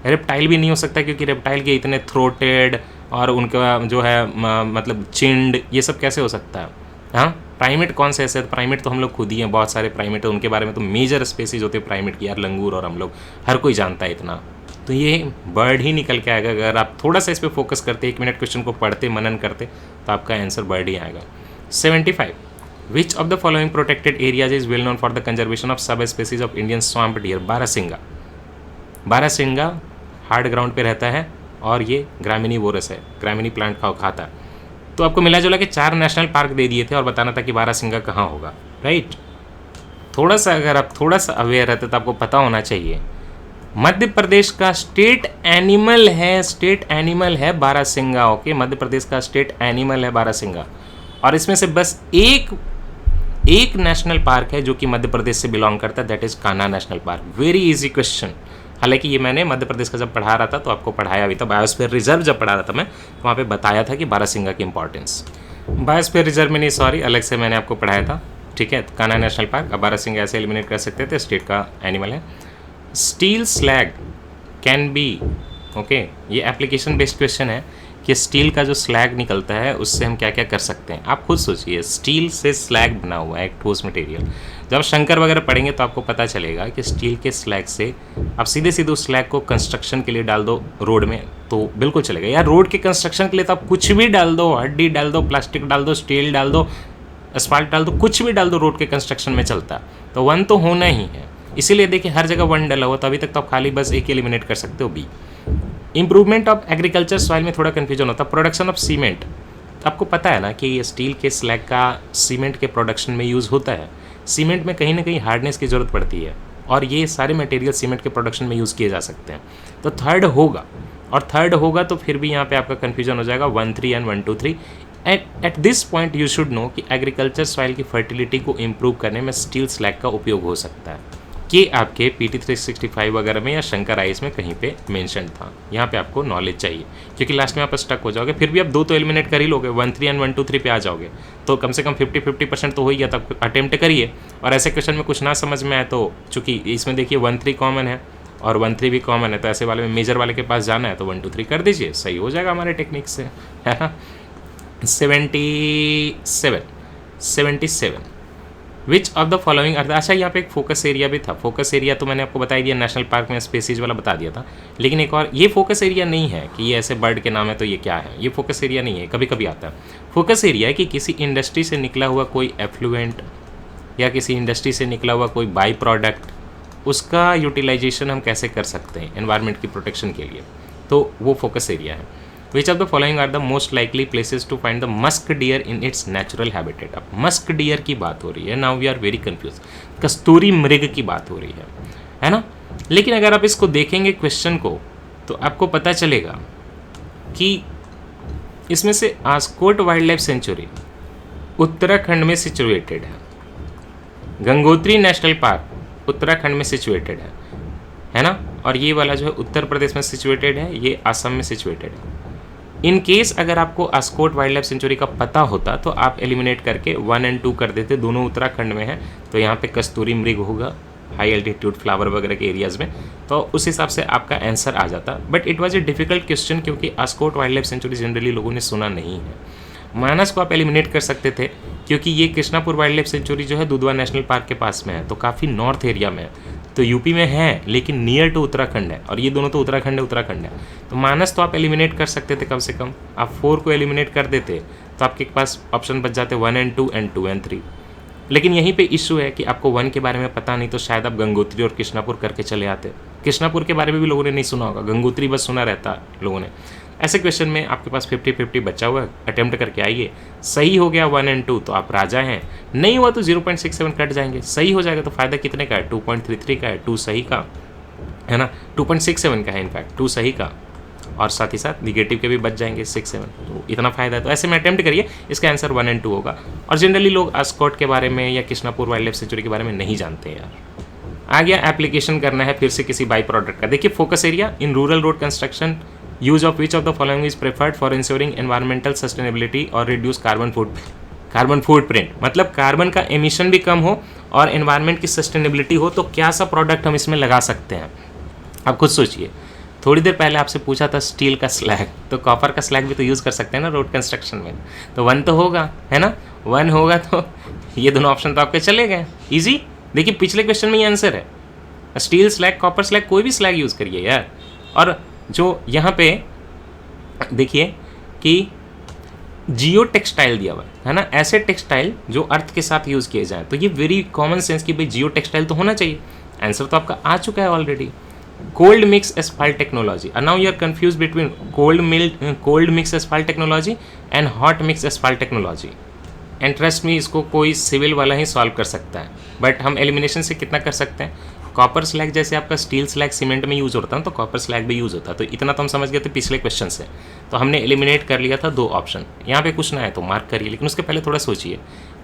रेप्टाइल भी नहीं हो सकता क्योंकि रेप्टाइल के इतने थ्रोटेड और उनका जो है मतलब चिंड, ये सब कैसे हो सकता है। हाँ, प्राइमेट कौन से ऐसे? प्राइमेट तो हम लोग खुद ही हैं, बहुत सारे प्राइमेट है, उनके बारे में तो मेजर स्पेसीज होते हैं प्राइमेट की यार, लंगूर और हम लोग, हर कोई जानता है इतना। तो ये बर्ड ही निकल के आएगा अगर आप थोड़ा सा इस पर फोकस करते, 1 मिनट क्वेश्चन को पढ़ते, मनन करते, तो आपका आंसर बर्ड ही आएगा। 75 which of the following protected areas is well known for the conservation of subspecies of Indian swamp deer? बारहसिंगा हार्ड ग्राउंड पे रहता है और ये ग्रामिनी वोरस है, ग्रामिनी प्लांट खाता है। तो आपको मिला जुला के 4 नेशनल पार्क दे दिए थे और बताना था कि बारहसिंगा कहाँ होगा, राइट। थोड़ा सा अगर आप थोड़ा सा अवेयर रहते तो आपको पता होना चाहिए मध्य प्रदेश का स्टेट एनिमल है बारहसिंगा। ओके, मध्य प्रदेश का स्टेट एनिमल है बारहसिंगा, और इसमें से बस एक नेशनल पार्क है जो कि मध्य प्रदेश से बिलोंग करता है, that is Kanha national park. Very easy question. हालांकि ये मैंने मध्य प्रदेश का जब पढ़ा रहा था तो आपको पढ़ाया भी था, बायोस्फीयर रिजर्व जब पढ़ा रहा था मैं, तो वहाँ पे बताया था कि बारहसिंगा की इंपॉर्टेंस। बायोस्फीयर रिजर्व में नहीं, सॉरी, अलग से मैंने आपको पढ़ाया था, ठीक है। कान्हा नेशनल पार्क, अब बारहसिंगा ऐसे एलिमिनेट कर सकते थे, स्टेट का एनिमल है। Steel slag can be okay, ये एप्लीकेशन बेस्ड क्वेश्चन है कि स्टील का जो स्लैग निकलता है उससे हम क्या क्या कर सकते हैं। आप खुद सोचिए, स्टील से स्लैग बना हुआ है एक ठोस मटेरियल। जब शंकर वगैरह पढ़ेंगे तो आपको पता चलेगा कि स्टील के स्लैग से आप सीधे सीधे उस स्लैग को कंस्ट्रक्शन के लिए डाल दो रोड में तो बिल्कुल चलेगा। यार रोड के कंस्ट्रक्शन के लिए तो आप कुछ भी डाल दो, हड्डी डाल दो, प्लास्टिक डाल दो, स्टील डाल दो, एस्फाल्ट डाल दो, कुछ भी डाल दो, रोड के कंस्ट्रक्शन में चलता है। तो वन तो होना ही है, इसीलिए देखिए हर जगह वन डला हुआ। तो अभी तक तो आप खाली बस एक एलिमिनेट कर सकते हो, B. Improvement of agriculture soil में थोड़ा कन्फ्यूजन होता है। प्रोडक्शन ऑफ सीमेंट, आपको पता है ना कि ये स्टील के स्लैग का सीमेंट के प्रोडक्शन में यूज़ होता है। सीमेंट में कहीं ना कहीं हार्डनेस की ज़रूरत पड़ती है और ये सारे मटेरियल सीमेंट के प्रोडक्शन में यूज़ किए जा सकते हैं। तो थर्ड होगा, और थर्ड होगा तो फिर भी यहाँ पे आपका कन्फ्यूजन हो जाएगा 1, 3 and 1, 2, 3। At this point you should know कि एग्रीकल्चर सॉइल की फर्टिलिटी को इम्प्रूव करने में स्टील स्लैग का उपयोग हो सकता है। कि आपके PT 365 वगैरह में या शंकर आईएएस में कहीं पे मेंशन था। यहाँ पे आपको नॉलेज चाहिए क्योंकि लास्ट में आप स्टक हो जाओगे। फिर भी आप 2 तो एलिमिनेट कर ही लोगे, 1, 3 एंड 1, 2, 3 पे आ जाओगे तो कम से कम 50% तो हो ही गया। तब अटेम्प्ट करिए और ऐसे क्वेश्चन में कुछ ना समझ में आए तो, चूँकि इसमें देखिए 1, 3 कॉमन है और 1, 3 भी कॉमन है, तो ऐसे वाले में मेजर वाले के पास जाना है तो 1, 2, 3 कर दीजिए, सही हो जाएगा हमारे टेक्निक से, है ना। 77 which of the following are the, अच्छा यहाँ पे एक फोकस एरिया भी था। फोकस एरिया तो मैंने आपको बता ही दिया, नेशनल पार्क में स्पेसीज वाला बता दिया था। लेकिन एक और, ये फोकस एरिया नहीं है कि ये ऐसे बर्ड के नाम है तो ये क्या है, ये फोकस एरिया नहीं है, कभी कभी आता है। फोकस एरिया है कि किसी इंडस्ट्री से निकला हुआ कोई एफ्लुएंट या किसी इंडस्ट्री से निकला हुआ कोई बाई प्रोडक्ट, उसका यूटिलाइजेशन हम कैसे कर सकते हैं एनवायरनमेंट की प्रोटेक्शन के लिए, तो वो फोकस एरिया है। Which of the following are the most likely places to find the musk deer in its natural habitat. अब मस्क डियर की बात हो रही है, now we are very confuse, कस्तूरी मृग की बात हो रही है ना। लेकिन अगर आप इसको देखेंगे क्वेश्चन को तो आपको पता चलेगा कि इसमें से आस्कोट वाइल्ड लाइफ सेंचुरी उत्तराखंड में सिचुएटेड है, गंगोत्री नेशनल पार्क उत्तराखंड में सिचुएटेड है ना, और ये वाला जो है उत्तर प्रदेश में सिचुएटेड है, ये असम में सिचुएटेड है। इन केस अगर आपको आस्कोट वाइल्ड लाइफ सेंचुरी का पता होता तो आप एलिमिनेट करके 1 एंड 2 कर देते, दोनों उत्तराखंड में है तो यहाँ पे कस्तूरी मृग होगा हाई एल्टीट्यूड फ्लावर वगैरह के एरियाज़ में, तो उस हिसाब से आपका आंसर आ जाता। But it was a difficult question क्योंकि आस्कोट वाइल्ड लाइफ सेंचुरी जनरली लोगों ने सुना नहीं है। मानस को आप एलिमिनेट कर सकते थे क्योंकि ये कृष्णापुर वाइल्ड लाइफ सेंचुरी जो है दुधवा नेशनल पार्क के पास में है, तो काफ़ी नॉर्थ एरिया में है, तो यूपी में है लेकिन नियर टू उत्तराखंड है, और ये दोनों तो उत्तराखंड है। तो मानस तो आप एलिमिनेट कर सकते थे, कम से कम आप 4 को एलिमिनेट कर देते तो आपके पास ऑप्शन बच जाते 1 एंड 2 एंड 2 एंड 3। लेकिन यहीं पे इशू है कि आपको 1 के बारे में पता नहीं, तो शायद आप गंगोत्री और कृष्णापुर करके चले आते। कृष्णापुर के बारे में भी लोगों ने नहीं सुना होगा, गंगोत्री बस सुना रहता लोगों ने। ऐसे क्वेश्चन में आपके पास 50-50 बचा हुआ है, अटेम्प्ट करके आइए। सही हो गया 1 एंड 2 तो आप राजा हैं, नहीं हुआ तो 0.67 कट जाएंगे। सही हो जाएगा तो फ़ायदा कितने का है, 2.33 का है, 2 सही का है ना, 2.67 का है इनफैक्ट, 2 सही का, और साथ ही साथ निगेटिव के भी बच जाएंगे 6-7, तो इतना फ़ायदा है। तो ऐसे में अटेम्प्ट करिए, इसका आंसर 1 एंड 2 होगा। और जनरली लोग आस्कोट के बारे में या कृष्णापुर वाइल्ड लाइफ सेंचुरी के बारे में नहीं जानते यार। आ गया एप्लीकेशन करना है फिर से किसी बाई प्रोडक्ट का। देखिए focus area in rural road construction, use of which of the following is preferred for ensuring environmental sustainability और रिड्यूस कार्बन फुटप्रिंट, मतलब कार्बन का एमिशन भी कम हो और एनवायरनमेंट की सस्टेनेबिलिटी हो, तो क्या सा प्रोडक्ट हम इसमें लगा सकते हैं। आप खुद सोचिए, थोड़ी देर पहले आपसे पूछा था स्टील का स्लैग, तो कॉपर का स्लैग भी तो यूज़ कर सकते हैं ना रोड कंस्ट्रक्शन में, तो 1 तो होगा, है ना, 1 होगा तो ये दोनों ऑप्शन तो आपके चले गए, ईजी। देखिए पिछले क्वेश्चन में ये आंसर है, स्टील स्लैग, कॉपर स्लैग, कोई भी स्लैग यूज़ करिए यार। और जो यहाँ पे देखिए कि जियो टेक्सटाइल दिया हुआ है ना, ऐसे टेक्सटाइल जो अर्थ के साथ यूज़ किए जाएँ, तो ये वेरी कॉमन सेंस कि भाई जियो टेक्सटाइल तो होना चाहिए। आंसर तो आपका आ चुका है already, cold mix asphalt technology. Now you are confuse between cold mix asphalt technology and hot mix asphalt technology, and trust me इसको कोई सिविल वाला ही सॉल्व कर सकता है। बट हम एलिमिनेशन से कितना कर सकते हैं, कॉपर स्लैग जैसे आपका स्टील स्लैग सीमेंट में यूज़ होता है तो कॉपर स्लैग भी यूज़ होता है, तो इतना तो हम समझ गए थे पिछले क्वेश्चन से। तो हमने एलिमिनेट कर लिया था 2 ऑप्शन, यहाँ पे कुछ ना है तो मार्क करिए, लेकिन उसके पहले थोड़ा सोचिए।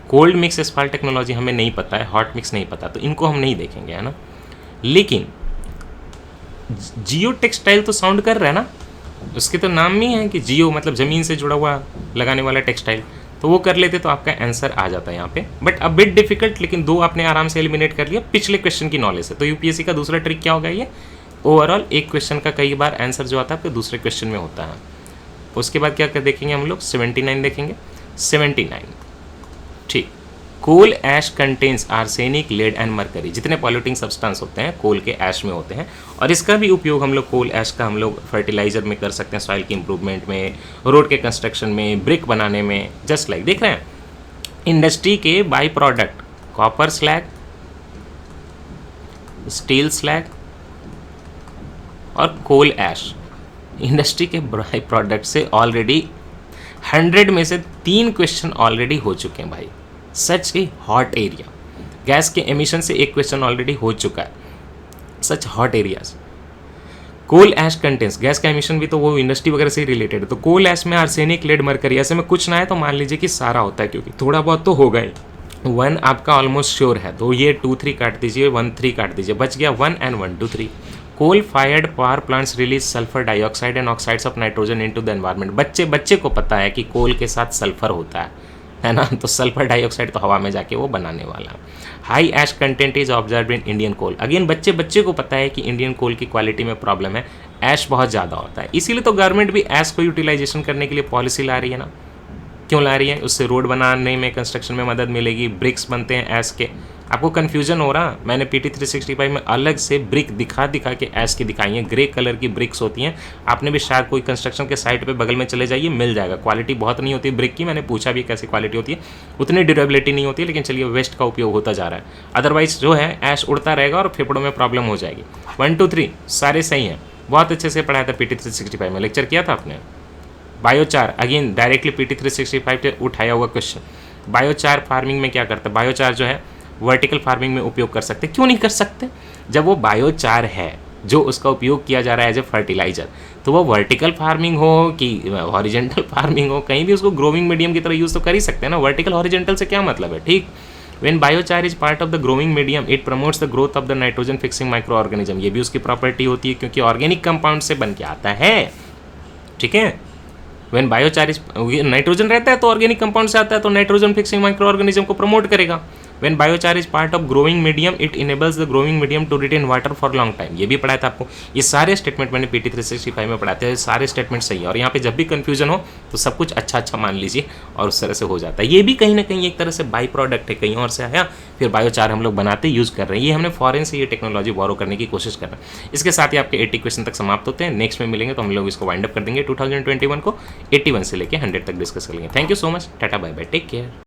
कोल्ड मिक्स एस्फाल्ट टेक्नोलॉजी हमें नहीं पता है, हॉट मिक्स नहीं पता, तो इनको हम नहीं देखेंगे, है ना। लेकिन जियो टेक्सटाइल तो साउंड कर रहा है ना, उसके तो नाम ही है कि जियो मतलब ज़मीन से जुड़ा हुआ लगाने वाला टेक्सटाइल, तो वो कर लेते तो आपका आंसर आ जाता है यहाँ पे। बट अ बिट डिफिकल्ट, लेकिन 2 आपने आराम से एलिमिनेट कर लिया पिछले क्वेश्चन की नॉलेज से। तो यूपीएससी का दूसरा ट्रिक क्या होगा, ये ओवरऑल एक क्वेश्चन का कई बार आंसर जो आता है आपके दूसरे क्वेश्चन में होता है। उसके बाद क्या देखेंगे हम लोग, 79 देखेंगे। 79 ठीक, coal ash contains arsenic, lead and mercury. जितने पॉल्यूटिंग सब्सटेंस होते हैं कोल के ऐश में होते हैं, और इसका भी उपयोग हम लोग कोल ऐश का हम लोग फर्टिलाइजर में कर सकते हैं, सॉइल की इंप्रूवमेंट में, रोड के कंस्ट्रक्शन में, ब्रिक बनाने में, जस्ट लाइक देख रहे हैं। इंडस्ट्री के by product copper slag, steel slag और कोल ऐश, इंडस्ट्री के बाई प्रोडक्ट से ऑलरेडी 100 में से 3 क्वेश्चन ऑलरेडी हो चुके हैं भाई। सच ए हॉट एरिया, गैस के एमिशन से एक क्वेश्चन ऑलरेडी हो चुका है, सच हॉट एरियाज। कोल ऐश कंटेंट्स, गैस का एमिशन भी तो वो इंडस्ट्री वगैरह से ही रिलेटेड है, तो कोल ऐश में आर्सेनिक, लेड, मरकरी, ऐसे में कुछ ना है तो मान लीजिए कि सारा होता है, क्योंकि थोड़ा बहुत तो होगा ही। 1 आपका ऑलमोस्ट श्योर है, तो ये 2 3 काट दीजिए, 1 3 काट दीजिए, बच गया 1 and 1 2 3। Coal fired power plants release sulphur dioxide and oxides of nitrogen into the environment. बच्चे को पता है कि कोल के साथ सल्फर होता है ना, तो सल्फर डाइऑक्साइड तो हवा में जाके वो बनाने वाला है। High ash content is observe in Indian coal. Again बच्चे को पता है कि इंडियन कोल की क्वालिटी में प्रॉब्लम है, ऐश बहुत ज़्यादा होता है, इसीलिए तो गवर्नमेंट भी ऐश को यूटिलाइजेशन करने के लिए पॉलिसी ला रही है ना। क्यों ला रही है? उससे रोड बनाने में, कंस्ट्रक्शन में मदद मिलेगी, ब्रिक्स बनते हैं ऐश के। आपको कन्फ्यूजन हो रहा, मैंने PT 365 में अलग से ब्रिक दिखा के ऐश की दिखाई है, ग्रे कलर की ब्रिक्स होती हैं। आपने भी शायद कोई कंस्ट्रक्शन के साइट पे बगल में चले जाइए, मिल जाएगा। क्वालिटी बहुत नहीं होती ब्रिक की, मैंने पूछा भी कैसी क्वालिटी होती है, उतनी ड्यूरेबिलिटी नहीं होती है, लेकिन चलिए वेस्ट का उपयोग होता जा रहा है। अदरवाइज जो है ऐश उड़ता रहेगा और फेफड़ों में प्रॉब्लम हो जाएगी। 1 2 3 सारे सही हैं, बहुत अच्छे से पढ़ाया था PT 365 में, लेक्चर किया था आपने। बायोचार अगेन डायरेक्टली PT 365 से उठाया हुआ क्वेश्चन। बायोचार फार्मिंग में क्या करता है? बायोचार जो है वर्टिकल फार्मिंग में उपयोग कर सकते, क्यों नहीं कर सकते? जब वो बायोचार है जो उसका उपयोग किया जा रहा है एज ए फर्टिलाइजर, तो वो वर्टिकल फार्मिंग हो कि हॉरिजेंटल फार्मिंग हो, कहीं भी उसको ग्रोइंग मीडियम की तरह यूज़ तो कर ही सकते हैं ना। वर्टिकल हॉरिजेंटल से क्या मतलब है? ठीक, When biochar is part of the growing medium, it promotes the growth of the nitrogen fixing microorganism। ये भी उसकी प्रॉपर्टी होती है क्योंकि ऑर्गेनिक कंपाउंड से बन के आता है, ठीक है। When biochar is, नाइट्रोजन रहता है तो ऑर्गेनिक कंपाउंड से आता है, तो नाइट्रोजन फिक्सिंग माइक्रो ऑर्गेनिज्म को प्रमोट करेगा। When biochar is part of growing medium, it enables the growing medium to retain water for long time। ये भी पढ़ाया था आपको। ये सारे स्टेटमेंट मैंने PT 365 में पढ़ाते हैं, सारे स्टेटमेंट सही है। और यहाँ पे जब भी कंफ्यूजन हो तो सब कुछ अच्छा मान लीजिए और उस तरह से हो जाता है। ये भी कहीं ना कहीं एक तरह से बाई प्रोडक्ट है, कहीं और से आया, फिर बायोचार हम लोग बनाते यूज़ कर रहे हैं। ये हमने फॉरेन से ये टेक्नोलॉजी बोरो करने की कोशिश कर रहे हैं। इसके साथ ही आपके 80 क्वेश्चन तक समाप्त होते हैं। नेक्स्ट में मिलेंगे तो हम लोग इसको वाइंड अप कर देंगे। 2021 को 81 से लेकर 100 तक डिस्कस करेंगे। Thank you so much, tata bye bye, take care.